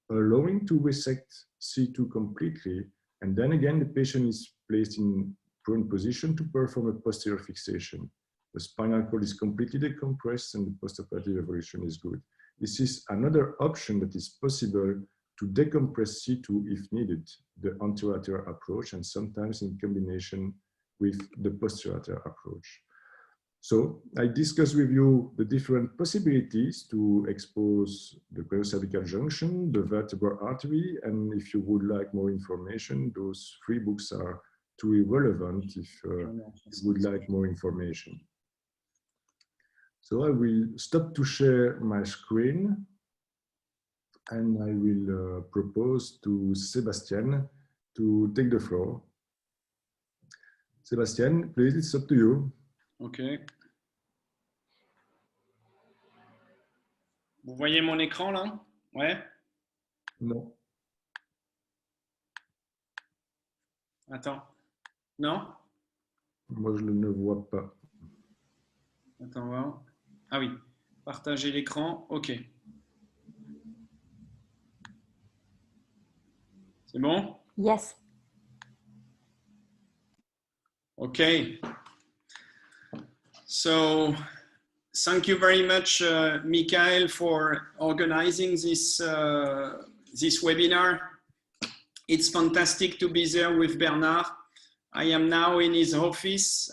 allowing to resect C2 completely. And then again, the patient is placed in prone position to perform a posterior fixation. The spinal cord is completely decompressed and the postoperative evolution is good. This is another option that is possible to decompress C2 if needed, the anterolateral approach, and sometimes in combination with the posterolateral approach. So I discussed with you the different possibilities to expose the craniocervical junction, the vertebral artery, and if you would like more information, those 3 books are truly relevant if you would like more information. So I will stop to share my screen and I will propose to Sébastien to take the floor. Sébastien, please, it's up to you. OK. Vous voyez mon écran là? Ouais? Non. Attends. Non? Moi, je ne vois pas. Attends, voir. Ah oui. Partager l'écran. OK. C'est bon? Yes. Okay. So thank you very much, Michael, for organizing this, this webinar. It's fantastic to be there with Bernard. I am now in his office.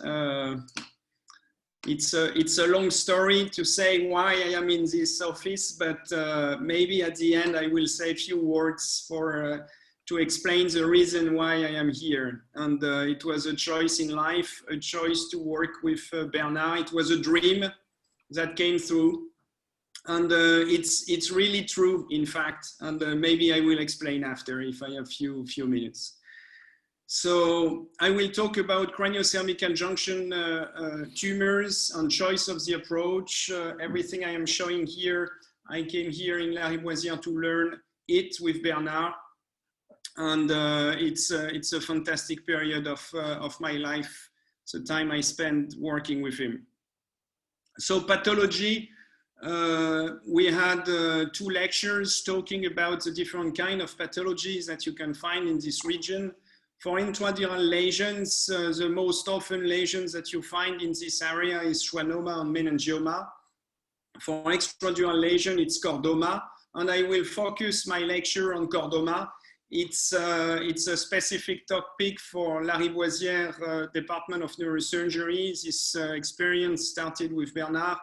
It's a long story to say why I am in this office, but maybe at the end I will say a few words for to explain the reason why I am here. And it was a choice in life, a choice to work with Bernard. It was a dream that came through. And it's really true, in fact. And maybe I will explain after if I have few minutes. So I will talk about craniocervical junction tumors and choice of the approach. Everything I am showing here, I came here in Lariboisière to learn it with Bernard. And it's a fantastic period of my life. It's the time I spent working with him. So pathology, we had 2 lectures talking about the different kind of pathologies that you can find in this region. For intradural lesions, the most often lesions that you find in this area is schwannoma and meningioma. For extradural lesion, it's chordoma. And I will focus my lecture on chordoma. It's a specific topic for Lariboisière Department of Neurosurgery. This experience started with Bernard,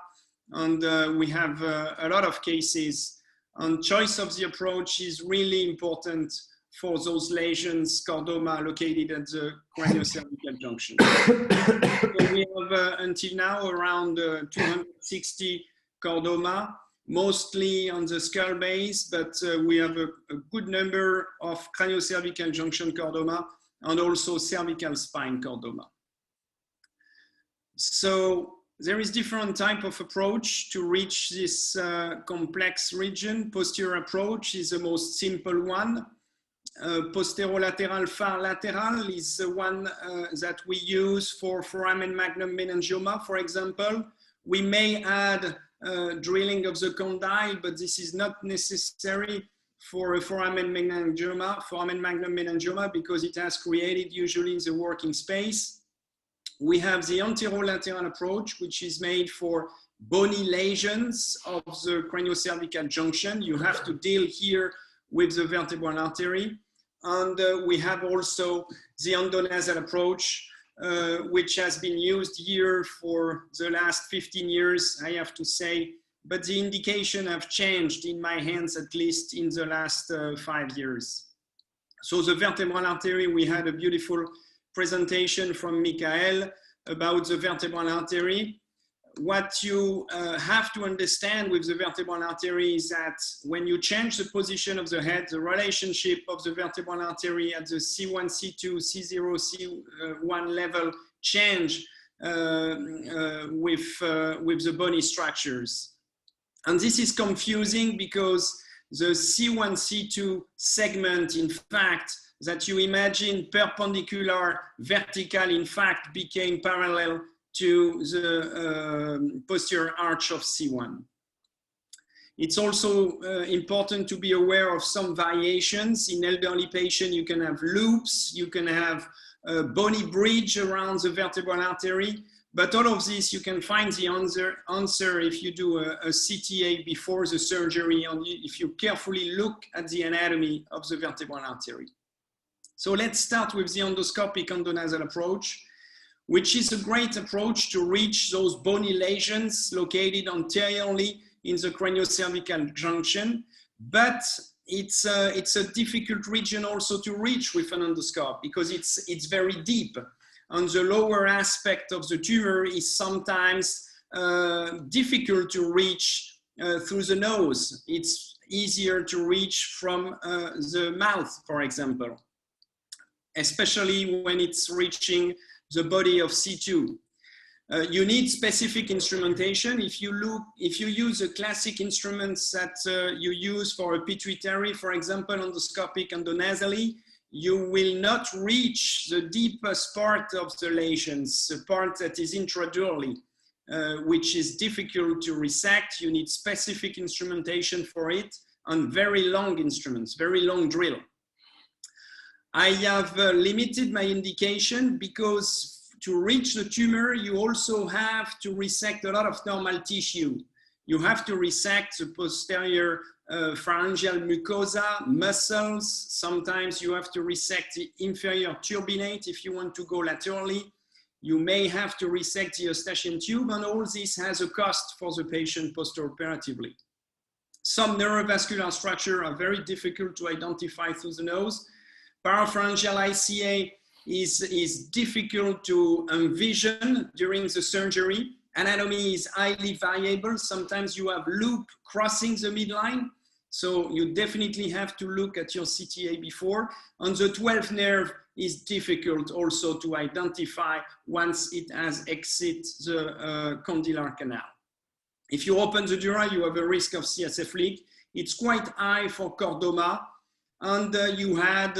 and we have a lot of cases. And choice of the approach is really important for those lesions, chordoma, located at the craniocervical junction. So we have until now around 260 chordoma, mostly on the skull base, but we have a good number of craniocervical junction chordoma and also cervical spine chordoma. So there is different type of approach to reach this complex region. Posterior approach is the most simple one. Posterolateral far lateral is the one that we use for foramen magnum meningioma, for example. We may add drilling of the condyle, but this is not necessary for a foramen magnum meningioma because it has created usually in the working space. We have the anterolateral approach, which is made for bony lesions of the craniocervical junction. You have to deal here with the vertebral artery. And we have also the endonasal approach, which has been used here for the last 15 years, I have to say, but the indication have changed in my hands, at least in the last 5 years. So the vertebral artery, we had a beautiful presentation from Michael about the vertebral artery. What you have to understand with the vertebral artery is that when you change the position of the head, the relationship of the vertebral artery at the C1, C2, C0, C1 level change with the bony structures. And this is confusing because the C1, C2 segment, in fact, that you imagine perpendicular, vertical, in fact, became parallel to the posterior arch of C1. It's also important to be aware of some variations. In elderly patients, you can have loops, you can have a bony bridge around the vertebral artery, but all of this, you can find the answer if you do a CTA before the surgery, and if you carefully look at the anatomy of the vertebral artery. So let's start with the endoscopic endonasal approach, which is a great approach to reach those bony lesions located anteriorly in the cranio-cervical junction, but it's a difficult region also to reach with an endoscope because it's very deep, and the lower aspect of the tumor is sometimes difficult to reach through the nose. It's easier to reach from the mouth, for example, especially when it's reaching the body of C2. You need specific instrumentation. If you use the classic instruments that you use for a pituitary, for example, endoscopic endonasally, you will not reach the deepest part of the lesions, the part that is intradurally, which is difficult to resect. You need specific instrumentation for it and very long instruments, very long drill. I have limited my indication because to reach the tumor, you also have to resect a lot of normal tissue. You have to resect the posterior pharyngeal mucosa, muscles. Sometimes you have to resect the inferior turbinate if you want to go laterally. You may have to resect the eustachian tube, and all this has a cost for the patient postoperatively. Some neurovascular structures are very difficult to identify through the nose. Parapharyngeal ICA is difficult to envision during the surgery. Anatomy is highly variable. Sometimes you have loop crossing the midline. So you definitely have to look at your CTA before. And the 12th nerve is difficult also to identify once it has exited the condylar canal. If you open the dura, you have a risk of CSF leak. It's quite high for chordoma. And you had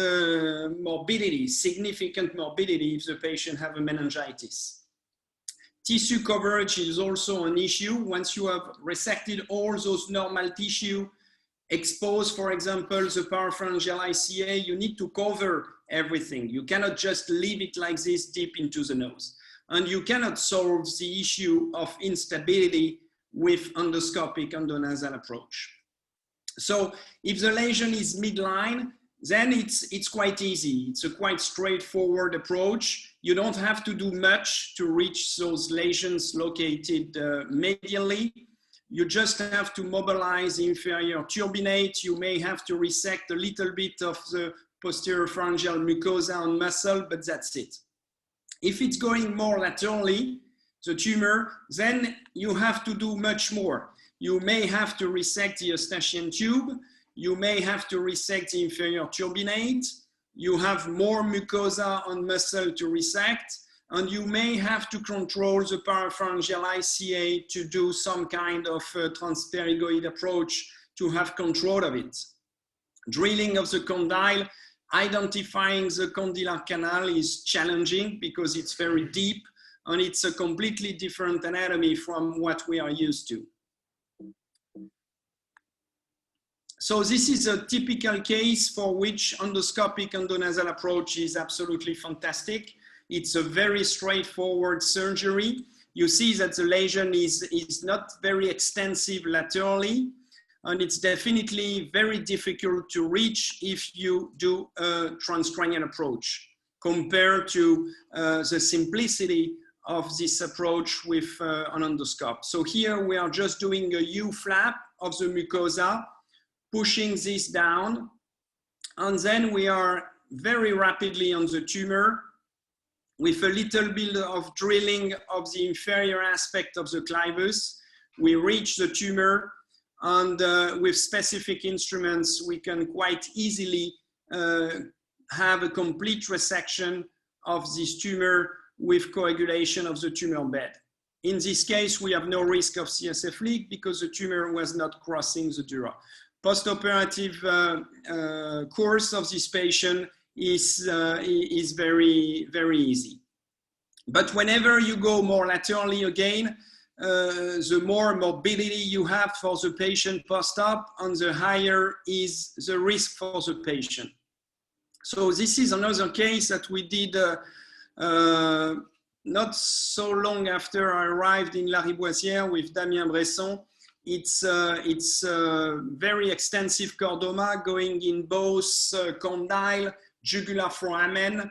morbidity, significant morbidity if the patient have a meningitis. Tissue coverage is also an issue. Once you have resected all those normal tissue, exposed, for example, the parapharyngeal ICA, you need to cover everything. You cannot just leave it like this deep into the nose. And you cannot solve the issue of instability with endoscopic endonasal approach. So if the lesion is midline, then it's quite easy. It's a quite straightforward approach. You don't have to do much to reach those lesions located medially. You just have to mobilize the inferior turbinate. You may have to resect a little bit of the posterior pharyngeal mucosa and muscle, but that's it. If it's going more laterally, the tumor, then you have to do much more. You may have to resect the eustachian tube. You may have to resect the inferior turbinate. You have more mucosa and muscle to resect. And you may have to control the parapharyngeal ICA to do some kind of transperigoid approach to have control of it. Drilling of the condyle, identifying the condylar canal is challenging because it's very deep and it's a completely different anatomy from what we are used to. So this is a typical case for which endoscopic endonasal approach is absolutely fantastic. It's a very straightforward surgery. You see that the lesion is not very extensive laterally, and it's definitely very difficult to reach if you do a transcranial approach compared to the simplicity of this approach with an endoscope. So here we are just doing a U-flap of the mucosa, pushing this down, and then we are very rapidly on the tumor with a little bit of drilling of the inferior aspect of the clivus. We reach the tumor, and with specific instruments, we can quite easily have a complete resection of this tumor with coagulation of the tumor bed. In this case, we have no risk of CSF leak because the tumor was not crossing the dura. Postoperative course of this patient is very, very easy. But whenever you go more laterally again, the more morbidity you have for the patient post-op, and the higher is the risk for the patient. So this is another case that we did not so long after I arrived in Lariboisière with Damien Bresson. It's a very extensive chordoma going in both condyle, jugular foramen.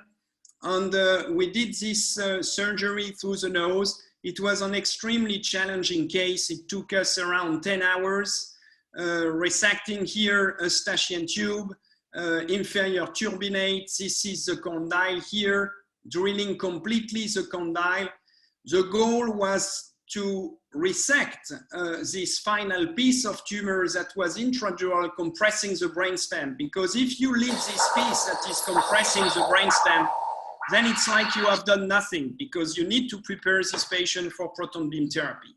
And we did this surgery through the nose. It was an extremely challenging case. It took us around 10 hours, resecting here a Eustachian tube, inferior turbinate. This is the condyle here, drilling completely the condyle. The goal was to resect this final piece of tumor that was intradural, compressing the brainstem. Because if you leave this piece that is compressing the brainstem, then it's like you have done nothing, because you need to prepare this patient for proton beam therapy.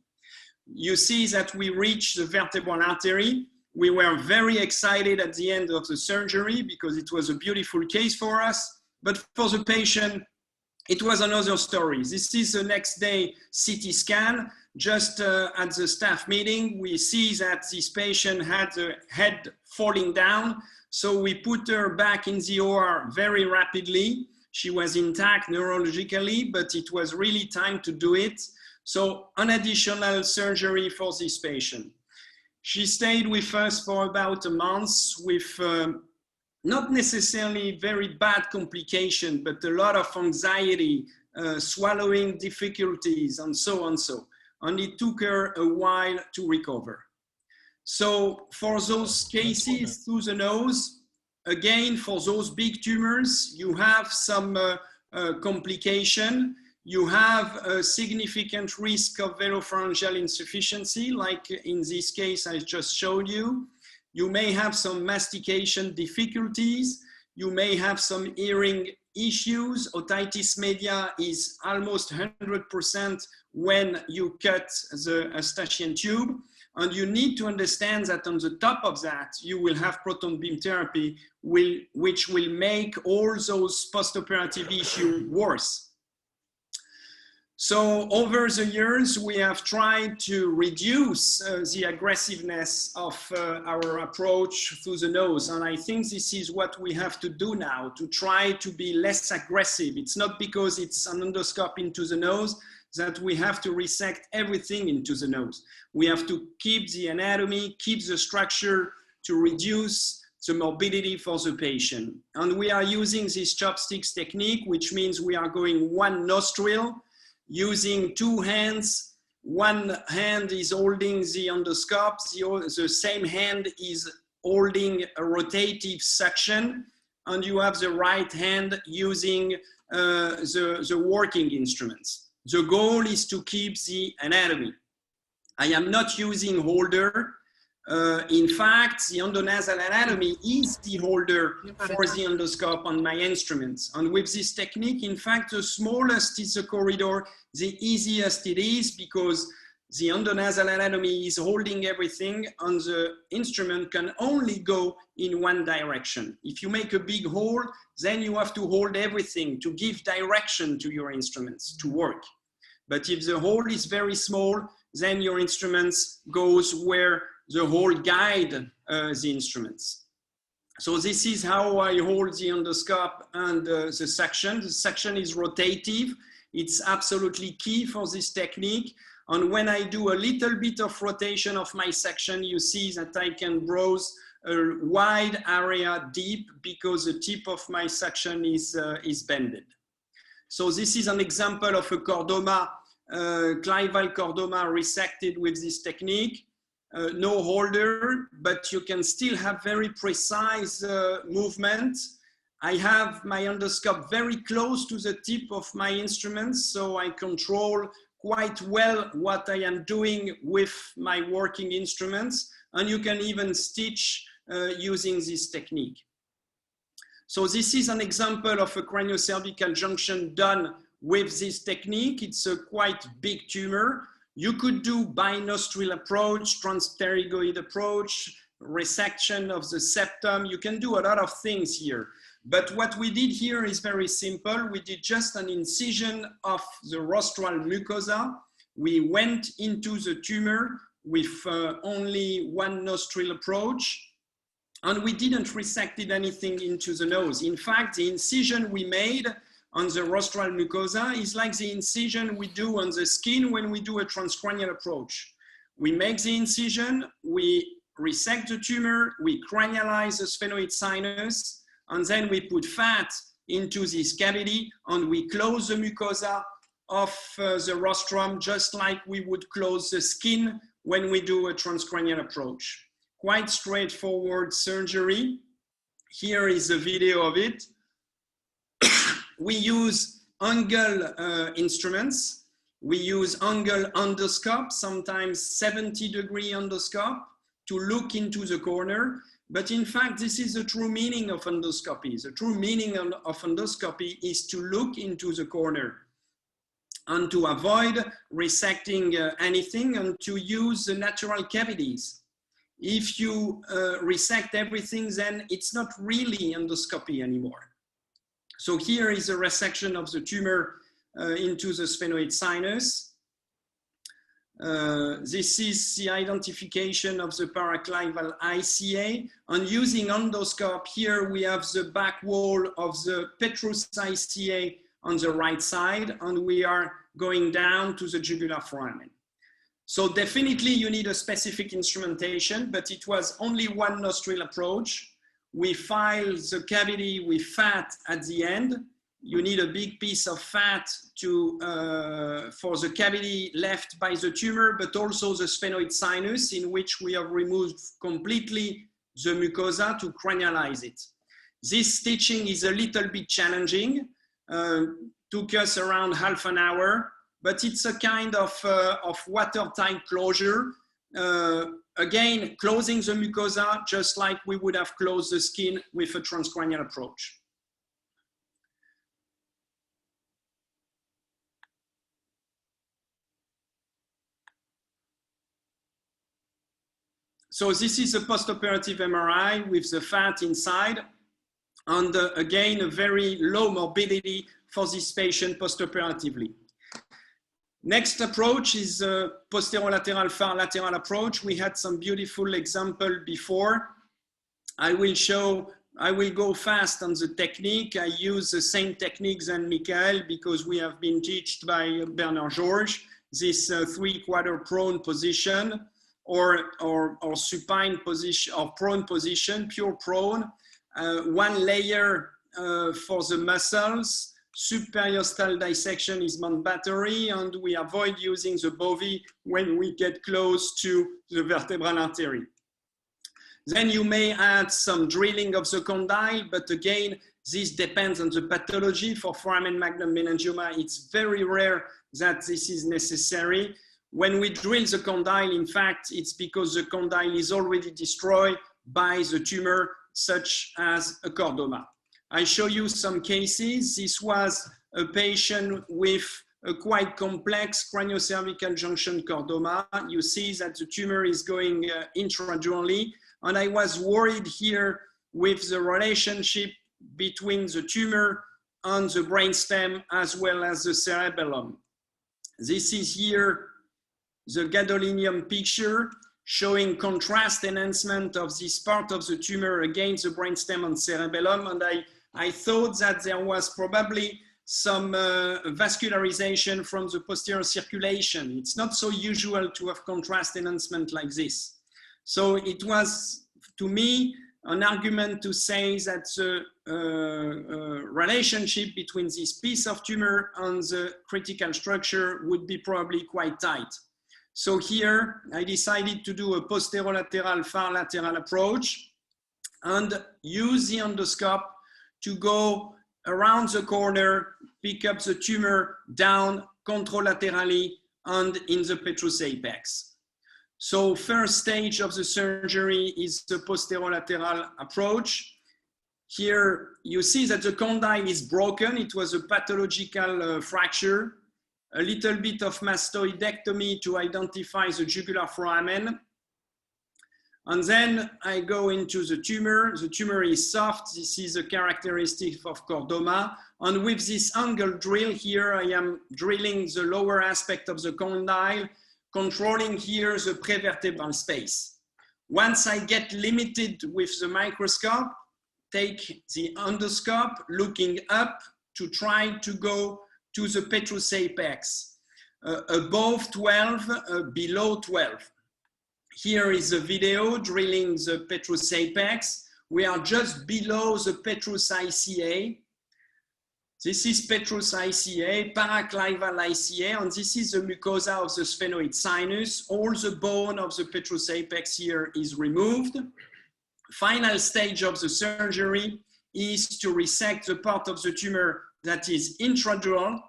You see that we reached the vertebral artery. We were very excited at the end of the surgery because it was a beautiful case for us. But for the patient, it was another story. This is the next day CT scan. Just at the staff meeting, we see that this patient had the head falling down. So we put her back in the OR very rapidly. She was intact neurologically, but it was really time to do it. So an additional surgery for this patient. She stayed with us for about a month with not necessarily very bad complication, but a lot of anxiety, swallowing difficulties, and so on. And it took her a while to recover. So for those cases through the nose, again, for those big tumors, you have some complication. You have a significant risk of velopharyngeal insufficiency, like in this case I just showed you. You may have some mastication difficulties. You may have some hearing issues. Otitis media is almost 100% when you cut the Eustachian tube. And you need to understand that on the top of that, you will have proton beam therapy, which will make all those postoperative issues worse. So over the years, we have tried to reduce the aggressiveness of our approach through the nose. And I think this is what we have to do now, to try to be less aggressive. It's not because it's an endoscope into the nose that we have to resect everything into the nose. We have to keep the anatomy, keep the structure to reduce the morbidity for the patient. And we are using this chopsticks technique, which means we are going one nostril, using two hands. One hand is holding the endoscope, the same hand is holding a rotative suction, and you have the right hand using the working instruments. The goal is to keep the anatomy. I am not using holder. In fact, the endonasal anatomy is the holder for the endoscope on my instruments. And with this technique, in fact, the smallest is the corridor, the easiest it is, because the endonasal anatomy is holding everything and the instrument can only go in one direction. If you make a big hole, then you have to hold everything to give direction to your instruments to work. But if the hole is very small, then your instruments goes where the hole guide the instruments. So this is how I hold the endoscope and the suction. The suction is rotative. It's absolutely key for this technique. And when I do a little bit of rotation of my section, you see that I can browse a wide area deep because the tip of my suction is bended. So this is an example of a chordoma, clival chordoma resected with this technique. No holder, but you can still have very precise movement. I have my endoscope very close to the tip of my instruments, so I control quite well what I am doing with my working instruments, and you can even stitch using this technique. So this is an example of a craniocervical junction done with this technique. It's a quite big tumor. You could do binostril approach, transpterygoid approach, resection of the septum. You can do a lot of things here. But what we did here is very simple. We did just an incision of the rostral mucosa. We went into the tumor with only one nostril approach, and we didn't resect anything into the nose. In fact, the incision we made on the rostral mucosa is like the incision we do on the skin when we do a transcranial approach. We make the incision, we resect the tumor, we cranialize the sphenoid sinus, and then we put fat into this cavity and we close the mucosa of the rostrum just like we would close the skin when we do a transcranial approach. Quite straightforward surgery. Here is a video of it. We use angle instruments. We use angle endoscope, sometimes 70-degree endoscope, to look into the corner. But in fact, this is the true meaning of endoscopy. The true meaning of endoscopy is to look into the corner and to avoid resecting anything and to use the natural cavities. If you resect everything, then it's not really endoscopy anymore. So here is a resection of the tumor into the sphenoid sinus. This is the identification of the paraclival ICA, and using endoscope, here we have the back wall of the petrous ICA on the right side, and we are going down to the jugular foramen. So definitely you need a specific instrumentation, but it was only one nostril approach. We file the cavity with fat at the end. You need a big piece of fat for the cavity left by the tumor, but also the sphenoid sinus, in which we have removed completely the mucosa to cranialize it. This stitching is a little bit challenging. Took us around half an hour, but it's a kind of watertight closure. Again, closing the mucosa just like we would have closed the skin with a transcranial approach. So this is a postoperative MRI with the fat inside, and again, a very low morbidity for this patient postoperatively. Next approach is a posterolateral far lateral approach. We had some beautiful example before. I will go fast on the technique. I use the same techniques than Michael because we have been taught by Bernard Georges, this 3/4 prone position or supine position or prone position, pure prone. One layer for the muscles. Superior style dissection is mandatory, and we avoid using the bovie when we get close to the vertebral artery. Then you may add some drilling of the condyle, but again, this depends on the pathology. For foramen magnum meningioma, it's very rare that this is necessary. When we drill the condyle, in fact, it's because the condyle is already destroyed by the tumor, such as a chordoma. I show you some cases. This was a patient with a quite complex cranio-cervical junction chordoma. You see that the tumor is going intradurally, and I was worried here with the relationship between the tumor and the brainstem as well as the cerebellum. This is here the gadolinium picture showing contrast enhancement of this part of the tumor against the brainstem and cerebellum, and I thought that there was probably some vascularization from the posterior circulation. It's not so usual to have contrast enhancement like this. So it was, to me, an argument to say that the relationship between this piece of tumor and the critical structure would be probably quite tight. So here I decided to do a posterolateral far lateral approach and use the endoscope to go around the corner, pick up the tumor down contralaterally and in the petrous apex. So first stage of the surgery is the posterolateral approach. Here you see that the condyle is broken. It was a pathological fracture. A little bit of mastoidectomy to identify the jugular foramen. And then I go into the tumor. The tumor is soft. This is a characteristic of chordoma. And with this angle drill here, I am drilling the lower aspect of the condyle, controlling here the prevertebral space. Once I get limited with the microscope, take the endoscope, looking up to try to go to the petrous apex, above 12, below 12. Here is a video drilling the petrous apex. We are just below the petrous ICA. This is petrous ICA, paraclival ICA, and this is the mucosa of the sphenoid sinus. All the bone of the petrous apex here is removed. Final stage of the surgery is to resect the part of the tumor that is intradural.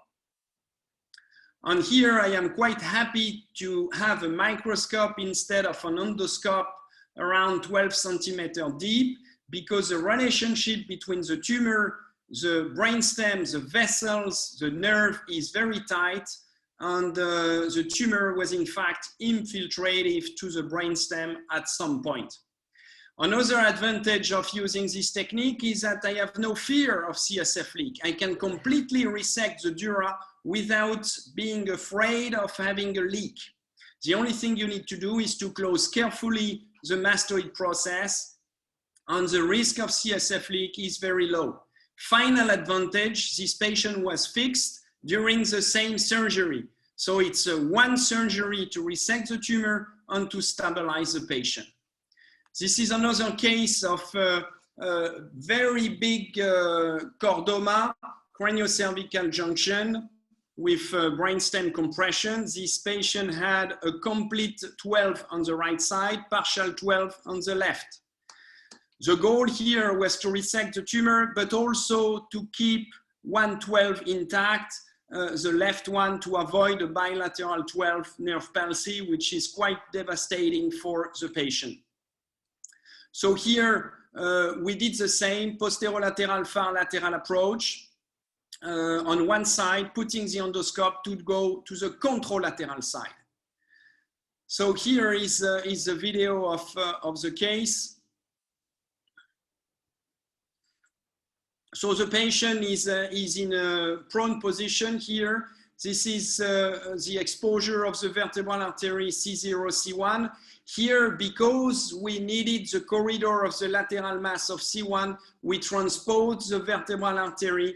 And here I am quite happy to have a microscope instead of an endoscope around 12 centimeters deep, because the relationship between the tumor, the brainstem, the vessels, the nerve is very tight, and the tumor was in fact infiltrative to the brainstem at some point. Another advantage of using this technique is that I have no fear of CSF leak. I can completely resect the dura without being afraid of having a leak. The only thing you need to do is to close carefully the mastoid process, and the risk of CSF leak is very low. Final advantage, this patient was fixed during the same surgery. So it's one surgery to resect the tumor and to stabilize the patient. This is another case of very big chordoma, cranio-cervical junction with brainstem compression. This patient had a complete 12 on the right side, partial 12 on the left. The goal here was to resect the tumor, but also to keep 112 intact, the left one, to avoid a bilateral 12 nerve palsy, which is quite devastating for the patient. So here we did the same posterolateral far lateral approach on one side, putting the endoscope to go to the contralateral side. So here is a video of the case. So the patient is in a prone position here. This is the exposure of the vertebral artery C0-C1. Here, because we needed the corridor of the lateral mass of C1, we transpose the vertebral artery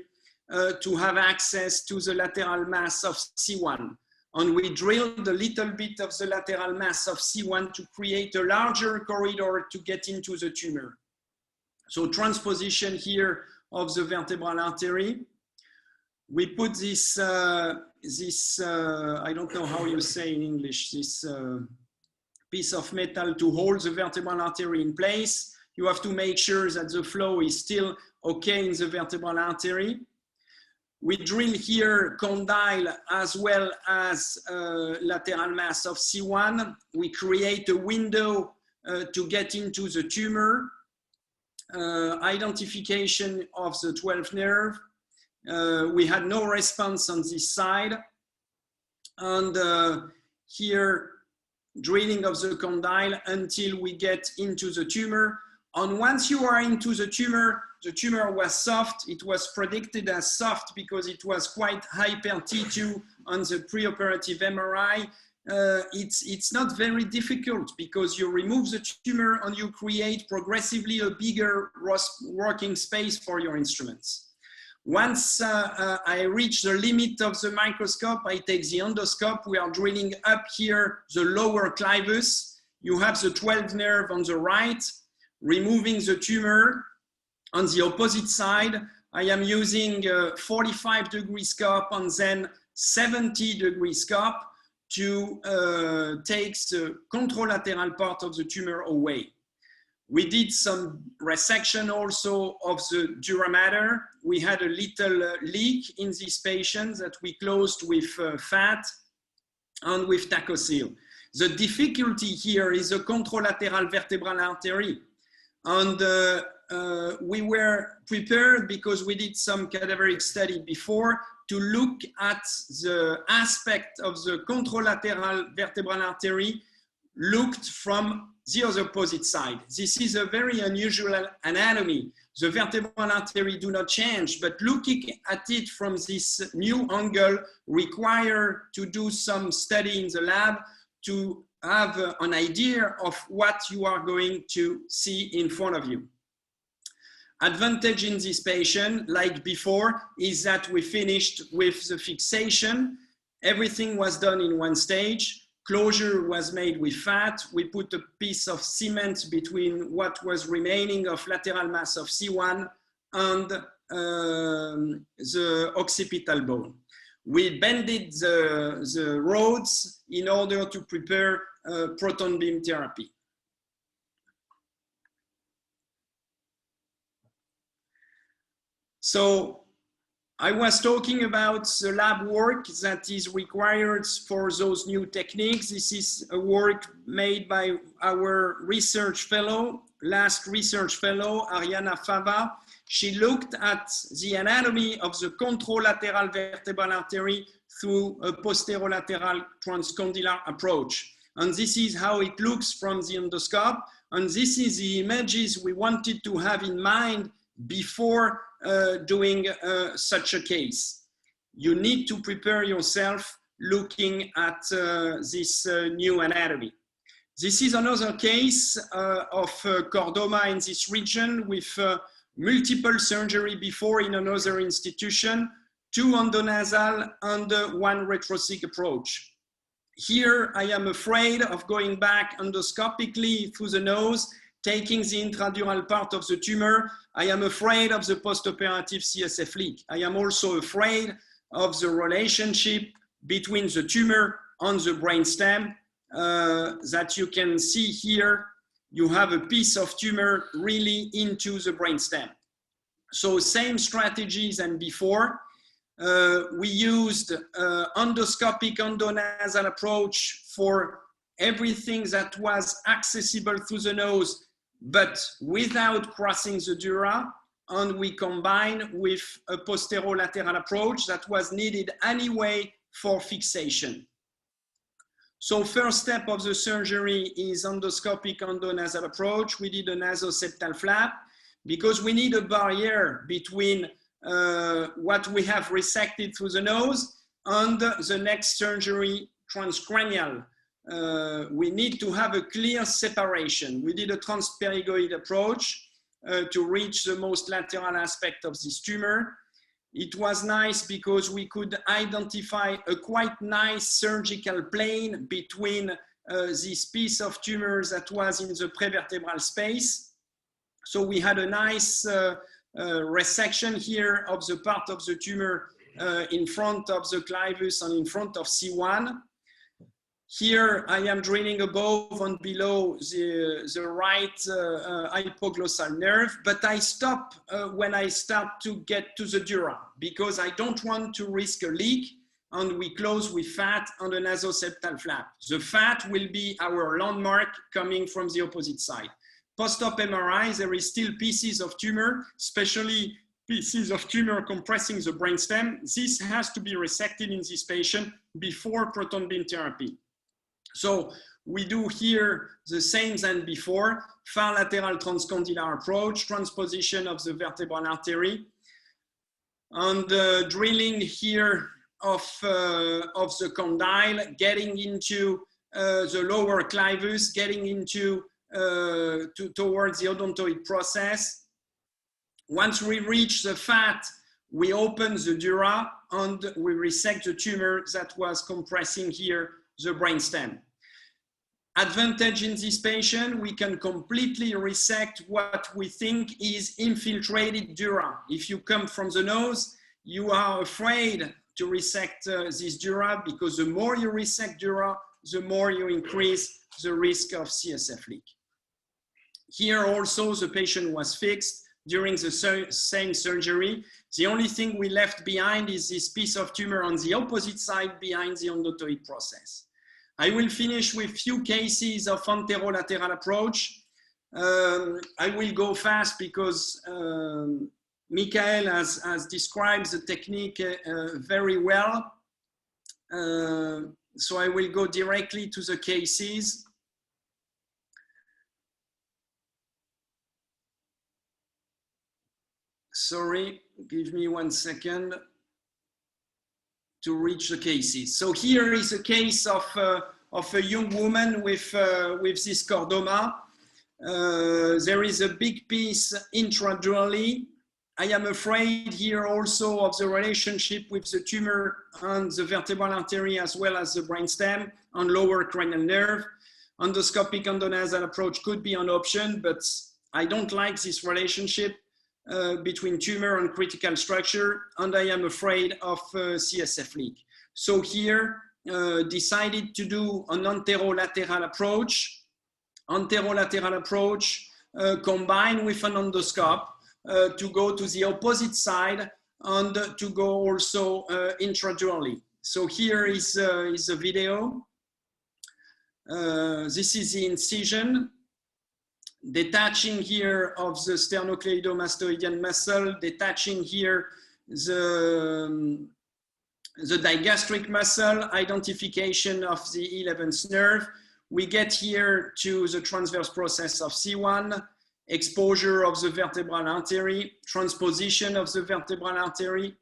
to have access to the lateral mass of C1. And we drilled a little bit of the lateral mass of C1 to create a larger corridor to get into the tumor. So transposition here of the vertebral artery. We put this, I don't know how you say in English, this piece of metal to hold the vertebral artery in place. You have to make sure that the flow is still okay in the vertebral artery. We drill here condyle as well as lateral mass of C1. We create a window to get into the tumor. Identification of the 12th nerve. We had no response on this side. And here, drilling of the condyle until we get into the tumor. And once you are into the tumor was soft. It was predicted as soft because it was quite hyper T2 on the preoperative MRI. It's not very difficult because you remove the tumor and you create progressively a bigger working space for your instruments. Once I reach the limit of the microscope, I take the endoscope. We are drilling up here the lower clivus. You have the 12th nerve on the right, removing the tumor. On the opposite side, I am using a 45-degree scope and then 70-degree scope to take the contralateral part of the tumor away. We did some resection also of the dura mater. We had a little leak in this patient that we closed with fat and with Tacosil. The difficulty here is the contralateral vertebral artery. And we were prepared because we did some cadaveric study before to look at the aspect of the contralateral vertebral artery looked from the other opposite side. This is a very unusual anatomy. The vertebral artery do not change, but looking at it from this new angle require to do some study in the lab to have an idea of what you are going to see in front of you. Advantage in this patient, like before, is that we finished with the fixation. Everything was done in one stage. Closure was made with fat. We put a piece of cement between what was remaining of lateral mass of C1 and the occipital bone. We bended the rods in order to prepare proton beam therapy. So I was talking about the lab work that is required for those new techniques. This is a work made by our research fellow, last research fellow, Ariana Fava. She looked at the anatomy of the contralateral vertebral artery through a posterolateral transcondylar approach. And this is how it looks from the endoscope. And this is the images we wanted to have in mind before doing such a case. You need to prepare yourself looking at this new anatomy. This is another case of chordoma in this region with multiple surgery before in another institution, 2 endonasal and 1 retrosig approach. Here I am afraid of going back endoscopically through the nose, taking the intradural part of the tumor. I am afraid of the postoperative CSF leak. I am also afraid of the relationship between the tumor and the brainstem that you can see here. You have a piece of tumor really into the brainstem. So same strategies than before. We used endoscopic endonasal approach for everything that was accessible through the nose, but without crossing the dura, and we combine with a posterolateral approach that was needed anyway for fixation. So first step of the surgery is endoscopic endonasal approach. We did a nasoseptal flap because we need a barrier between what we have resected through the nose and the next surgery transcranial. We need to have a clear separation. We did a transperigoid approach to reach the most lateral aspect of this tumor. It was nice because we could identify a quite nice surgical plane between this piece of tumor that was in the prevertebral space. So we had a nice resection here of the part of the tumor in front of the clivus and in front of C1. Here I am drilling above and below the right hypoglossal nerve, but I stop when I start to get to the dura because I don't want to risk a leak, and we close with fat and a nasoseptal flap. The fat will be our landmark coming from the opposite side. Post-op MRI, there is still pieces of tumor, especially pieces of tumor compressing the brainstem. This has to be resected in this patient before proton beam therapy. So we do here the same than before, far lateral transcondylar approach, transposition of the vertebral artery, and drilling here of the condyle, getting into the lower clivus, getting into towards the odontoid process. Once we reach the fat, we open the dura and we resect the tumor that was compressing here the brainstem. Advantage in this patient, we can completely resect what we think is infiltrated dura. If you come from the nose, you are afraid to resect this dura because the more you resect dura, the more you increase the risk of CSF leak. Here also the patient was fixed during the same surgery. The only thing we left behind is this piece of tumor on the opposite side behind the odontoid process. I will finish with few cases of anterolateral approach. I will go fast because Michael has described the technique very well. So I will go directly to the cases. Sorry, give me 1 second to reach the cases. So here is a case of a young woman with this chordoma. There is a big piece intradurally. I am afraid here also of the relationship with the tumor and the vertebral artery as well as the brainstem and lower cranial nerve. Endoscopic endonasal approach could be an option, but I don't like this relationship between tumor and critical structure, and I am afraid of CSF leak. So here, decided to do an anterolateral approach. Anterolateral approach combined with an endoscope to go to the opposite side and to go also intradurally. So here is a video. This is the incision. Detaching here of the sternocleidomastoidean muscle, detaching here the digastric muscle, identification of the 11th nerve. We get here to the transverse process of C1, exposure of the vertebral artery, transposition of the vertebral artery.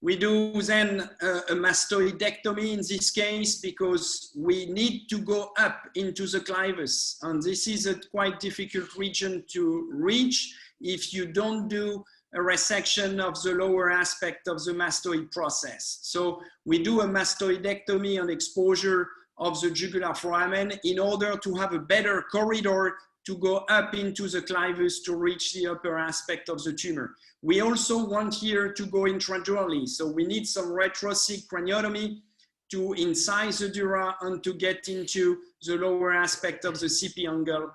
We do then a mastoidectomy in this case because we need to go up into the clivus. And this is a quite difficult region to reach if you don't do a resection of the lower aspect of the mastoid process. So we do a mastoidectomy and exposure of the jugular foramen in order to have a better corridor to go up into the clivus to reach the upper aspect of the tumor. We also want here to go intradurally, so we need some retro-C craniotomy to incise the dura and to get into the lower aspect of the CP angle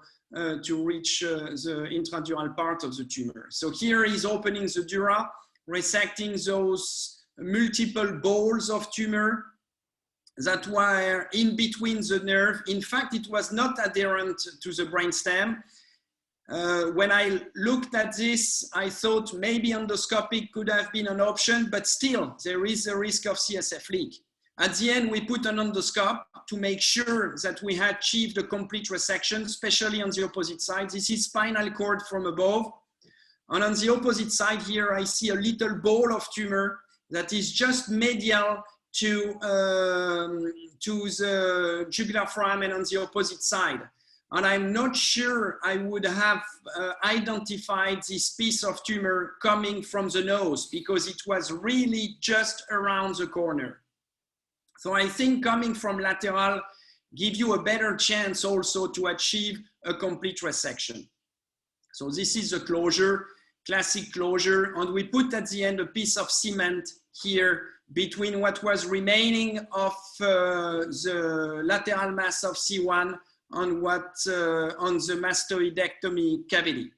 to reach the intradural part of the tumor. So here is opening the dura, resecting those multiple balls of tumor that were in between the nerve. In fact, it was not adherent to the brainstem. When I looked at this, I thought maybe endoscopic could have been an option, but still there is a risk of CSF leak. At the end, we put an endoscope to make sure that we had achieved a complete resection, especially on the opposite side. This is spinal cord from above. And on the opposite side here, I see a little ball of tumor that is just medial to the jugular foramen on the opposite side. And I'm not sure I would have identified this piece of tumor coming from the nose because it was really just around the corner. So I think coming from lateral gives you a better chance also to achieve a complete resection. So this is a closure, classic closure, and we put at the end a piece of cement here between what was remaining of the lateral mass of C1 and what on the mastoidectomy cavity.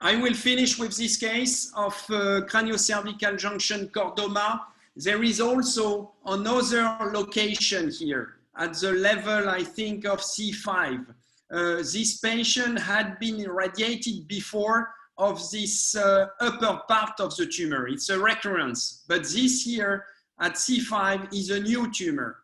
I will finish with this case of cranio-cervical junction chordoma. There is also another location here at the level, I think, of C5. This patient had been irradiated before of this upper part of the tumor. It's a recurrence, but this here at C5 is a new tumor.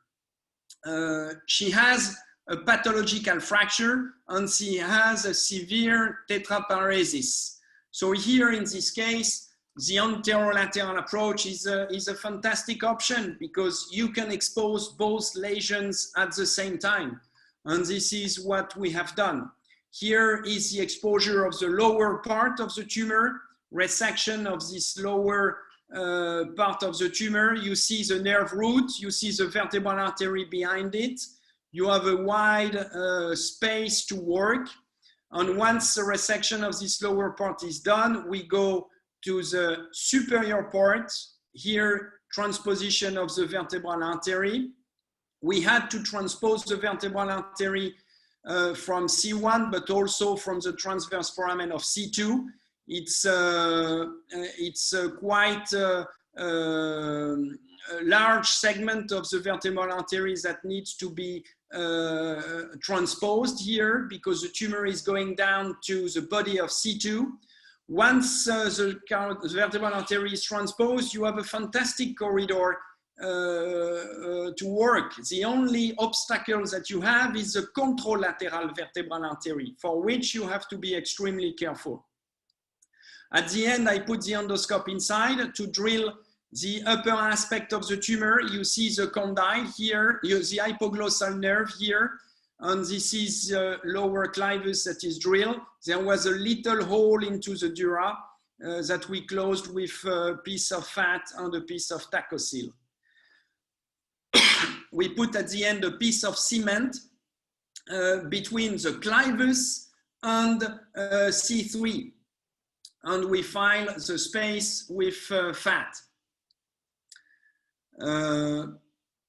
She has a pathological fracture and she has a severe tetraparesis. So here in this case, the anterolateral approach is a fantastic option because you can expose both lesions at the same time. And this is what we have done. Here is the exposure of the lower part of the tumor, resection of this lower part of the tumor. You see the nerve root, you see the vertebral artery behind it. You have a wide space to work. And once the resection of this lower part is done, we go to the superior part. Here, transposition of the vertebral artery. We had to transpose the vertebral artery from C1, but also from the transverse foramen of C2. It's quite a large segment of the vertebral arteries that needs to be transposed here because the tumor is going down to the body of C2. Once the vertebral artery is transposed, you have a fantastic corridor to work. The only obstacle that you have is the contralateral vertebral artery, for which you have to be extremely careful. At the end, I put the endoscope inside to drill the upper aspect of the tumor. You see the condyle here, the hypoglossal nerve here, and this is the lower clivus that is drilled. There was a little hole into the dura that we closed with a piece of fat and a piece of tacocil. We put at the end a piece of cement between the clivus and C3, and we fill the space with fat.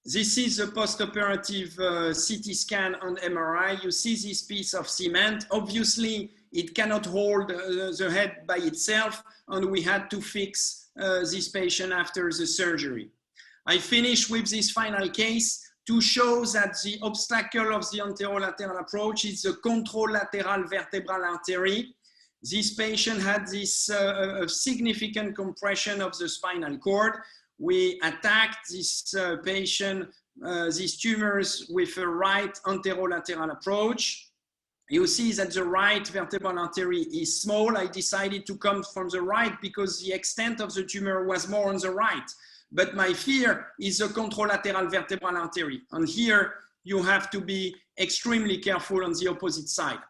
This is a postoperative CT scan and MRI. You see this piece of cement. Obviously, it cannot hold the head by itself, and we had to fix this patient after the surgery. I finish with this final case to show that the obstacle of the anterolateral approach is the contralateral vertebral artery. This patient had this significant compression of the spinal cord. We attacked this patient, these tumors, with a right anterolateral approach. You see that the right vertebral artery is small. I decided to come from the right because the extent of the tumor was more on the right. But my fear is the contralateral vertebral artery. And here you have to be extremely careful on the opposite side.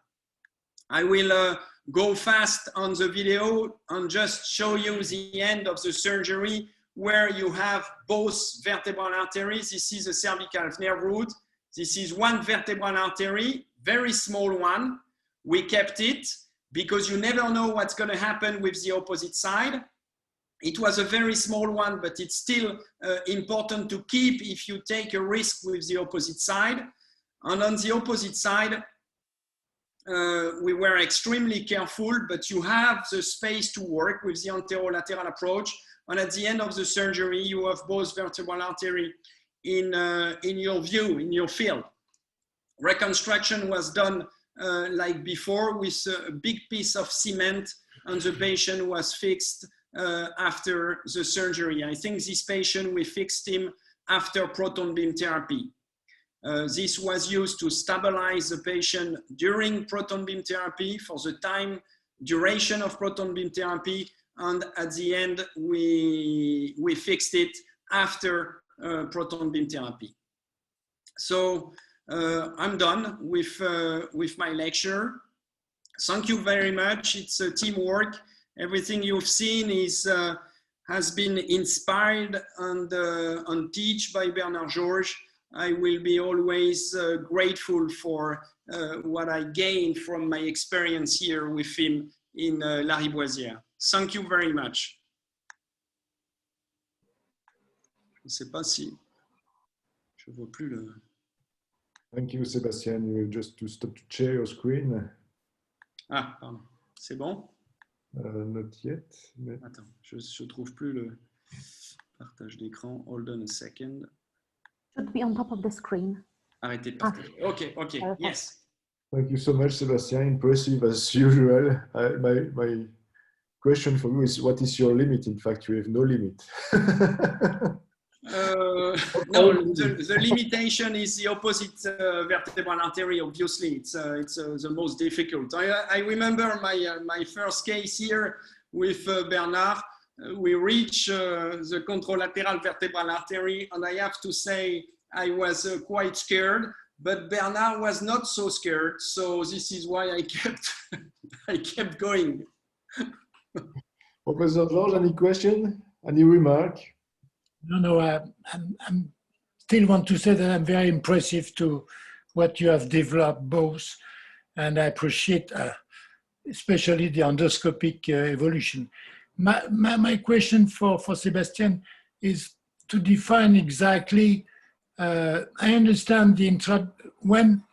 I will go fast on the video and just show you the end of the surgery, where you have both vertebral arteries. This is a cervical nerve root. This is one vertebral artery, very small one. We kept it because you never know what's going to happen with the opposite side. It was a very small one, but it's still important to keep if you take a risk with the opposite side. And on the opposite side, we were extremely careful, but you have the space to work with the anterolateral approach. And at the end of the surgery, you have both vertebral artery in your view, in your field. Reconstruction was done like before with a big piece of cement, and the patient was fixed after the surgery. I think this patient, we fixed him after proton beam therapy. This was used to stabilize the patient during proton beam therapy for the time duration of proton beam therapy. And at the end, we fixed it after proton beam therapy. So I'm done with my lecture. Thank you very much. It's a teamwork. Everything you've seen has been inspired and taught by Bernard Georges. I will be always grateful for what I gained from my experience here with him in Lariboisière. Thank you very much. Je ne sais pas si je vois plus le. Thank you, Sébastien. You just to stop to share your screen. Ah, pardon. C'est bon? Not yet. But... Attends, je ne trouve plus le partage d'écran. Hold on a second. Should be on top of the screen. Arrêtez de partager. Okay, okay, yes. Thank you so much, Sébastien. Impressive as usual. My question for you is, what is your limit? In fact, you have no limit. No, the limitation is the opposite vertebral artery. Obviously, it's the most difficult. I remember my first case here with Bernard. We reached the contralateral vertebral artery, and I have to say I was quite scared. But Bernard was not so scared, so this is why I kept going. Professor Georges, any question? Any remark? No, I'm still want to say that I'm very impressive to what you have developed both, and I appreciate especially the endoscopic evolution. My question for Sébastien is to define exactly, I understand the when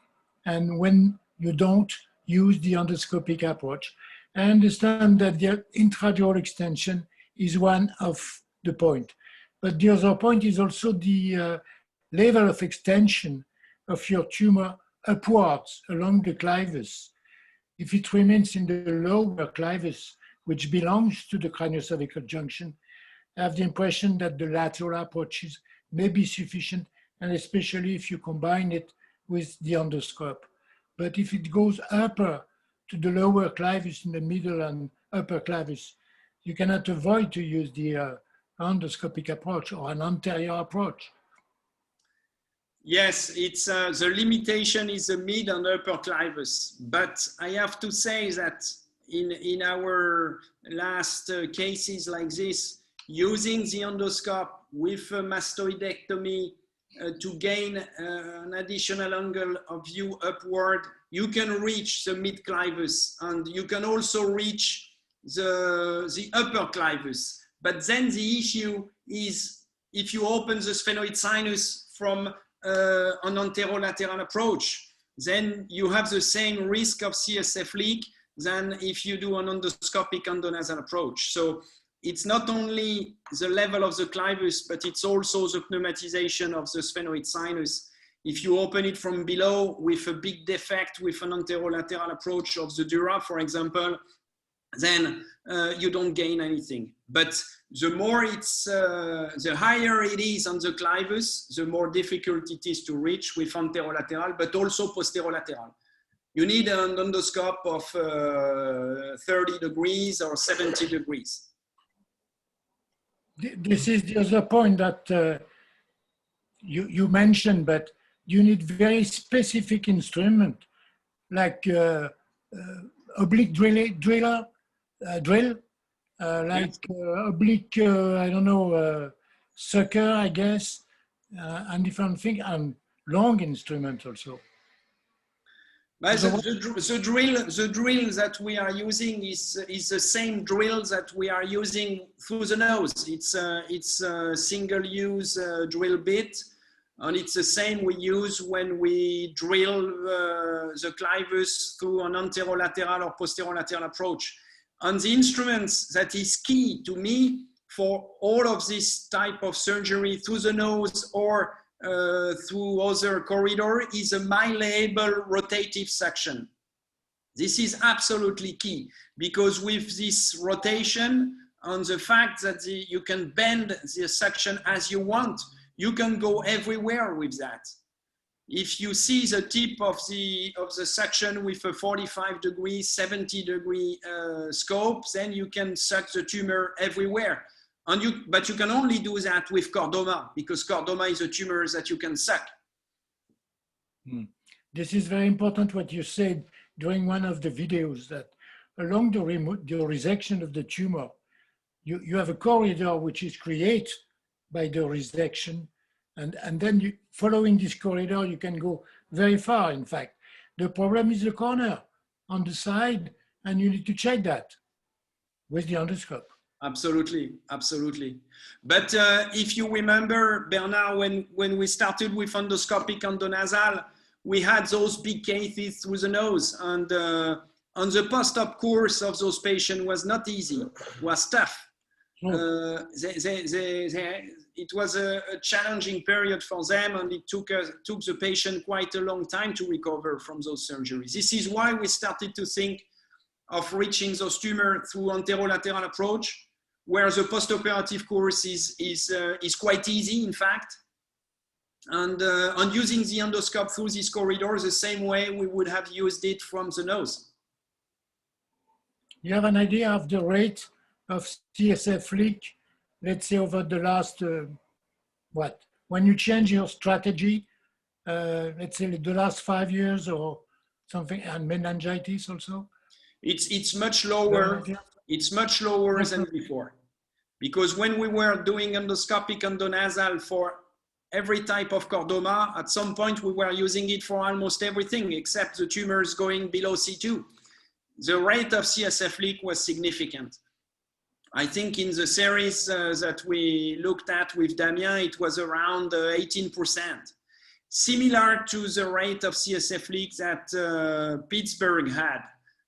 you don't use the endoscopic approach. I understand that the intradural extension is one of the point. But the other point is also the level of extension of your tumor upwards along the clivus. If it remains in the lower clivus, which belongs to the craniocervical junction, I have the impression that the lateral approach is may be sufficient, and especially if you combine it with the endoscope. But if it goes upper to the lower clavus in the middle and upper clavus, you cannot avoid to use the endoscopic approach or an anterior approach. Yes, it's the limitation is the mid and upper clavus. But I have to say that in our last cases like this, using the endoscope with a mastoidectomy to gain an additional angle of view upward, you can reach the mid clavus and you can also reach the upper clavus. But then the issue is if you open the sphenoid sinus from an anterolateral approach, then you have the same risk of CSF leak than if you do an endoscopic endonasal approach. So it's not only the level of the clivus, but it's also the pneumatization of the sphenoid sinus. If you open it from below with a big defect with an anterolateral approach of the dura, for example, then you don't gain anything. But the more it's, the higher it is on the clivus, the more difficult it is to reach with anterolateral, but also posterolateral. You need an endoscope of 30 degrees or 70 degrees. This is the other point that you mentioned, but you need very specific instrument, like oblique drill, like oblique, I don't know, sucker, I guess, and different things, and long instrument also. But the drill that we are using is the same drill that we are using through the nose. It's a single-use drill bit, and it's the same we use when we drill the clivus through an anterolateral or posterolateral approach. And the instruments that is key to me for all of this type of surgery through the nose or through other corridor is a malleable rotative suction. This is absolutely key because with this rotation and the fact that you can bend the suction as you want, you can go everywhere with that. If you see the tip of the suction with a 45 degree, 70 degree scope, then you can suck the tumor everywhere. But you can only do that with chordoma because chordoma is a tumor that you can suck. This is very important what you said during one of the videos, that along the resection of the tumor, you have a corridor which is created by the resection, and then following this corridor, you can go very far, in fact. The problem is the corner on the side, and you need to check that with the endoscope. Absolutely, absolutely. But if you remember, Bernard, when we started with endoscopic endonasal, we had those big cases through the nose, and on the post-op course of those patients was not easy, was tough. It was a challenging period for them, and it took the patient quite a long time to recover from those surgeries. This is why we started to think of reaching those tumors through anterolateral approach, where the postoperative course is quite easy, in fact, and using the endoscope through this corridor the same way we would have used it from the nose. You have an idea of the rate of CSF leak, let's say over the last, when you change your strategy, let's say the last 5 years or something, and meningitis also? It's much lower. It's much lower than before, because when we were doing endoscopic endonasal for every type of chordoma, at some point we were using it for almost everything except the tumors going below C2. The rate of CSF leak was significant. I think in the series that we looked at with Damien, it was around 18%, similar to the rate of CSF leak that Pittsburgh had.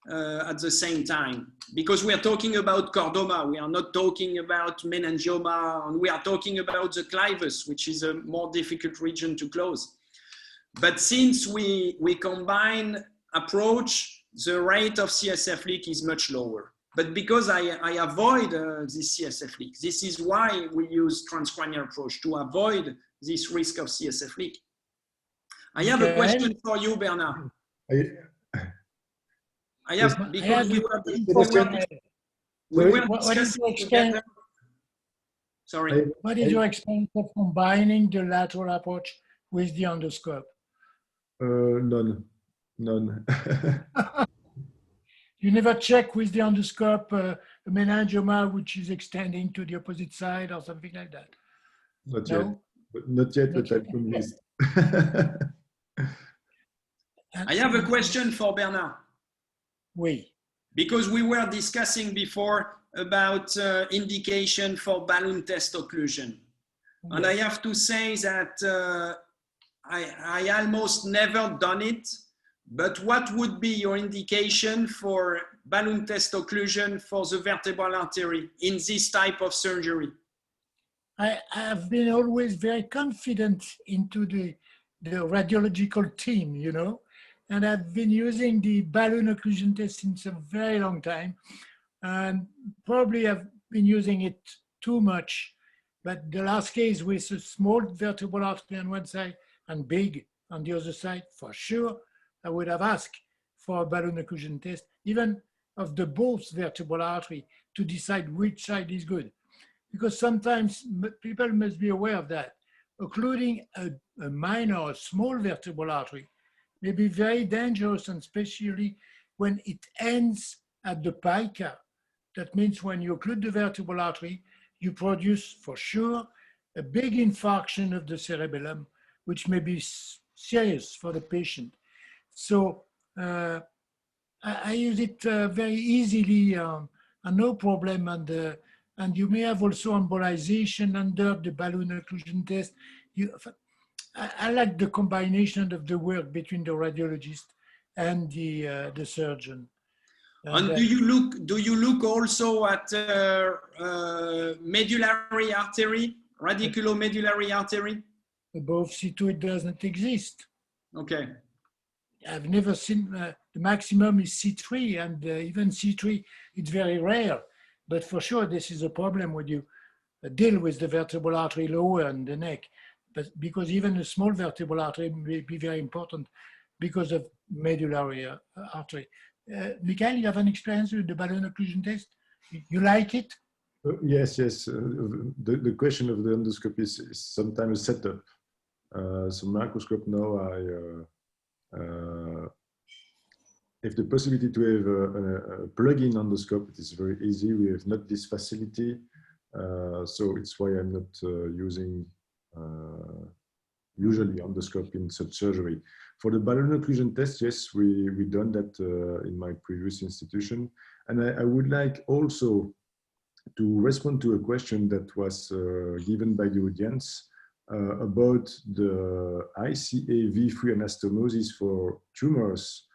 At the same time, because we are talking about chordoma, we are not talking about meningioma, and we are talking about the clivus, which is a more difficult region to close. But since we combine approach, the rate of CSF leak is much lower. But because I avoid this CSF leak, this is why we use transcranial approach, to avoid this risk of CSF leak. I have a question for you, Bernard. Because we were discussing together. Sorry. What is your experience of combining the lateral approach with the endoscope? None. You never check with the endoscope a meningioma which is extending to the opposite side or something like that? Not no? yet. Not yet, but I'm convinced. I have a question for Bernard. Oui. Because we were discussing before about indication for balloon test occlusion. Yes. And I have to say that I almost never done it, but what would be your indication for balloon test occlusion for the vertebral artery in this type of surgery? I have been always very confident into the radiological team, you know, and I've been using the balloon occlusion test since a very long time, and probably I've been using it too much. But the last case with a small vertebral artery on one side and big on the other side, for sure, I would have asked for a balloon occlusion test, even of the both vertebral artery, to decide which side is good. Because sometimes people must be aware of that. Occluding a minor or small vertebral artery may be very dangerous, and especially when it ends at the pica. That means when you occlude the vertebral artery, you produce for sure a big infarction of the cerebellum, which may be serious for the patient. So I use it very easily and no problem. And you may have also embolization under the balloon occlusion test. I like the combination of the work between the radiologist and the surgeon. And do you look also at medullary artery, radiculomedullary artery? Above C2, it doesn't exist. Okay. I've never seen, the maximum is C3, and even C3, it's very rare. But for sure, this is a problem when you deal with the vertebral artery lower in the neck. But because even a small vertebral artery may be very important because of medullary artery. Michael, you have an experience with the balloon occlusion test? You like it? Yes. The question of the endoscopy is sometimes a setup. So microscope now, if the possibility to have a plug-in endoscope, it is very easy. We have not this facility. So it's why I'm not using usually endoscope in such surgery. For the balloon occlusion test, yes, we done that in my previous institution. And I would like also to respond to a question that was given by the audience about the ICA V3 anastomosis for tumors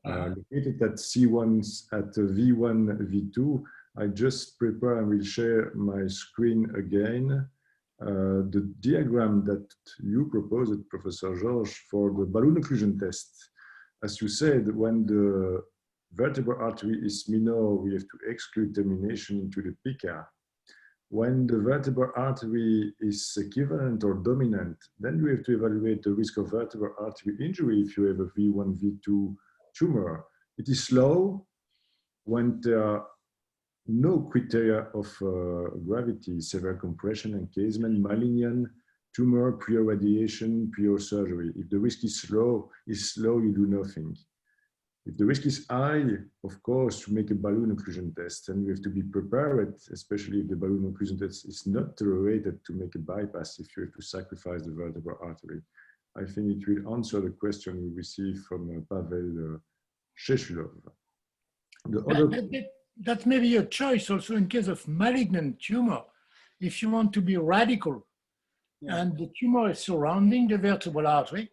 located at C1, at V1, V2. I just prepare and will share my screen again. The diagram that you proposed, Professor Georges, for the balloon occlusion test. As you said, when the vertebral artery is minor, we have to exclude termination into the pica. When the vertebral artery is equivalent or dominant, then we have to evaluate the risk of vertebral artery injury if you have a V1, V2 tumor. It is low when there are no criteria of gravity, severe compression, encasement, malignant, tumor, prior radiation, prior surgery. If the risk is low, you do nothing. If the risk is high, of course, to make a balloon occlusion test, and we have to be prepared, especially if the balloon occlusion test is not tolerated, to make a bypass if you have to sacrifice the vertebral artery. I think it will answer the question we received from Pavel Sheshulov. That may be a choice also in case of malignant tumor. If you want to be radical and the tumor is surrounding the vertebral artery,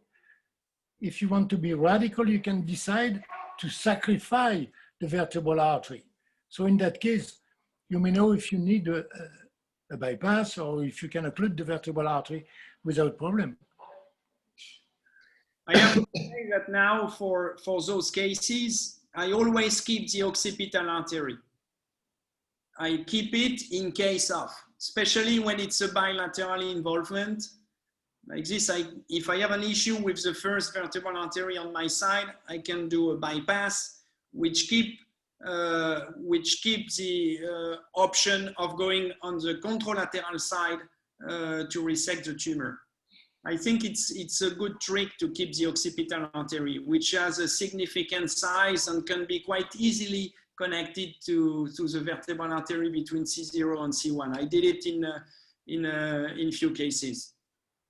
if you want to be radical, you can decide to sacrifice the vertebral artery. So in that case, you may know if you need a bypass or if you can occlude the vertebral artery without problem. I have to say that now for those cases, I always keep the occipital artery. I keep it in case of, especially when it's a bilateral involvement. like this. If I have an issue with the first vertebral artery on my side, I can do a bypass, which keep the option of going on the contralateral side to resect the tumor. I think it's a good trick to keep the occipital artery, which has a significant size and can be quite easily connected to the vertebral artery between C0 and C1. I did it in few cases.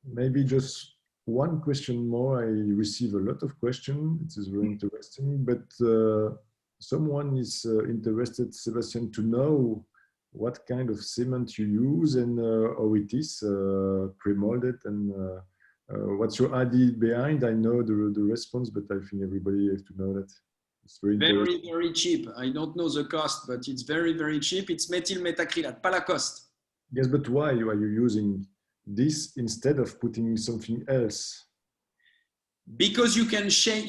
Maybe just one question more. I receive a lot of questions. It is very interesting, but someone is interested, Sebastian, to know what kind of cement you use and how it is pre-molded, and what's your idea behind. I know the response, but I think everybody has to know that. It's very cheap. I don't know the cost, but it's very cheap. It's methyl methacrylate, pas la coste. Yes, but why are you using this instead of putting something else? Because you can shape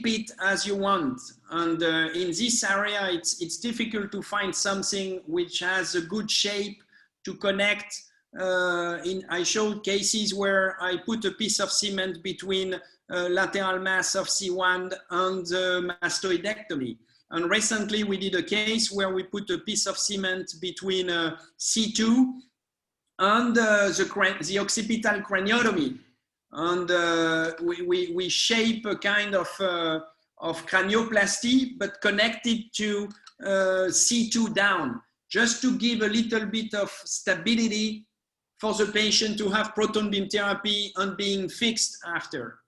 it as you want, and in this area it's difficult to find something which has a good shape to connect. I showed cases where I put a piece of cement between lateral mass of C1 and mastoidectomy, and recently we did a case where we put a piece of cement between C2 and the occipital craniotomy. And we shape a kind of cranioplasty, but connected to C2 down, just to give a little bit of stability for the patient to have proton beam therapy and being fixed after.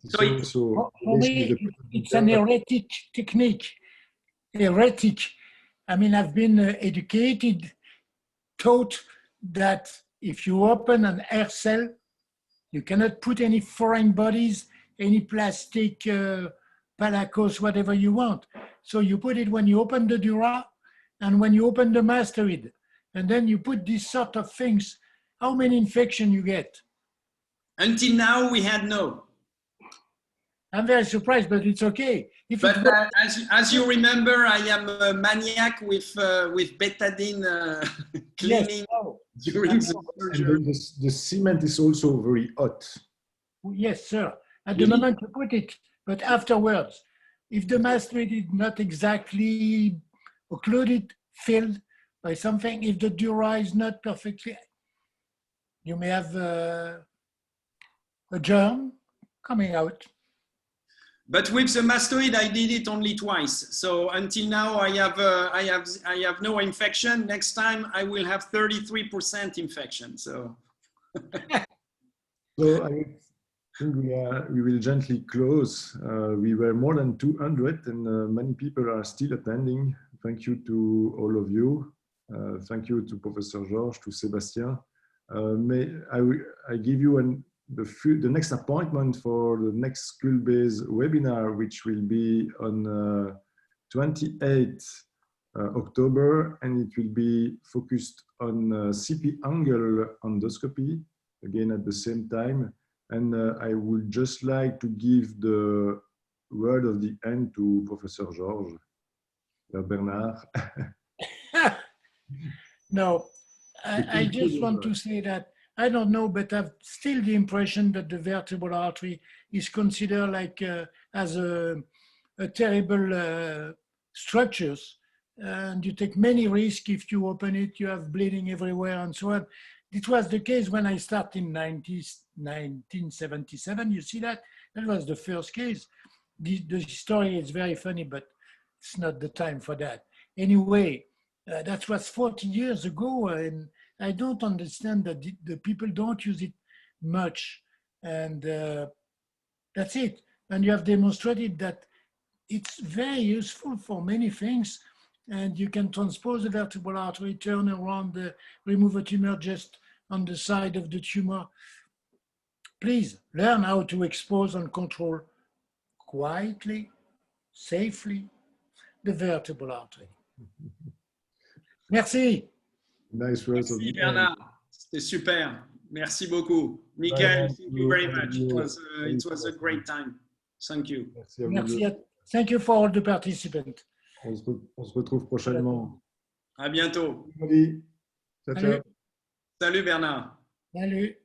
So for me, it's an heretic technique. Heretic. I mean, I've been educated, taught that if you open an air cell, you cannot put any foreign bodies, any plastic, palacos, whatever you want. So you put it when you open the dura and when you open the mastoid. And then you put these sort of things. How many infections you get? Until now, we had no. I'm very surprised, but it's okay. But as you remember, I am a maniac with betadine cleaning. Yes, during the surgery. And the cement is also very hot. Yes, sir. At the moment you put it, but afterwards, if the mastoid is not exactly occluded, filled by something, if the dura is not perfectly, you may have a germ coming out. But with the mastoid, I did it only twice. So until now, I have no infection. Next time, I will have 33% infection. So, so I think we will gently close. We were more than 200, and many people are still attending. Thank you to all of you. Thank you to Professor Georges, to Sébastien. May I give you the next appointment for the next skill-based webinar, which will be on 28th October, and it will be focused on CP angle endoscopy, again at the same time. And I would just like to give the word of the end to Professor Georges. Bernard. No, I just want to say that I don't know, but I've still the impression that the vertebral artery is considered like as a terrible structures, and you take many risks if you open it. You have bleeding everywhere and so on. It was the case when I started in 1977. You see that? That was the first case. The story is very funny, but it's not the time for that. Anyway, that was 40 years ago, and I don't understand that the people don't use it much, and that's it. And you have demonstrated that it's very useful for many things, and you can transpose the vertebral artery, turn around, remove a tumor just on the side of the tumor. Please learn how to expose and control quietly, safely, the vertebral artery. Merci. Nice words. Merci Bernard, c'était super. Merci beaucoup. Michael, thank you very much. It was a great time. Thank you. Merci. Thank you for all the participants. On se retrouve prochainement. À bientôt. Salut. Ciao, ciao. Salut Bernard. Salut.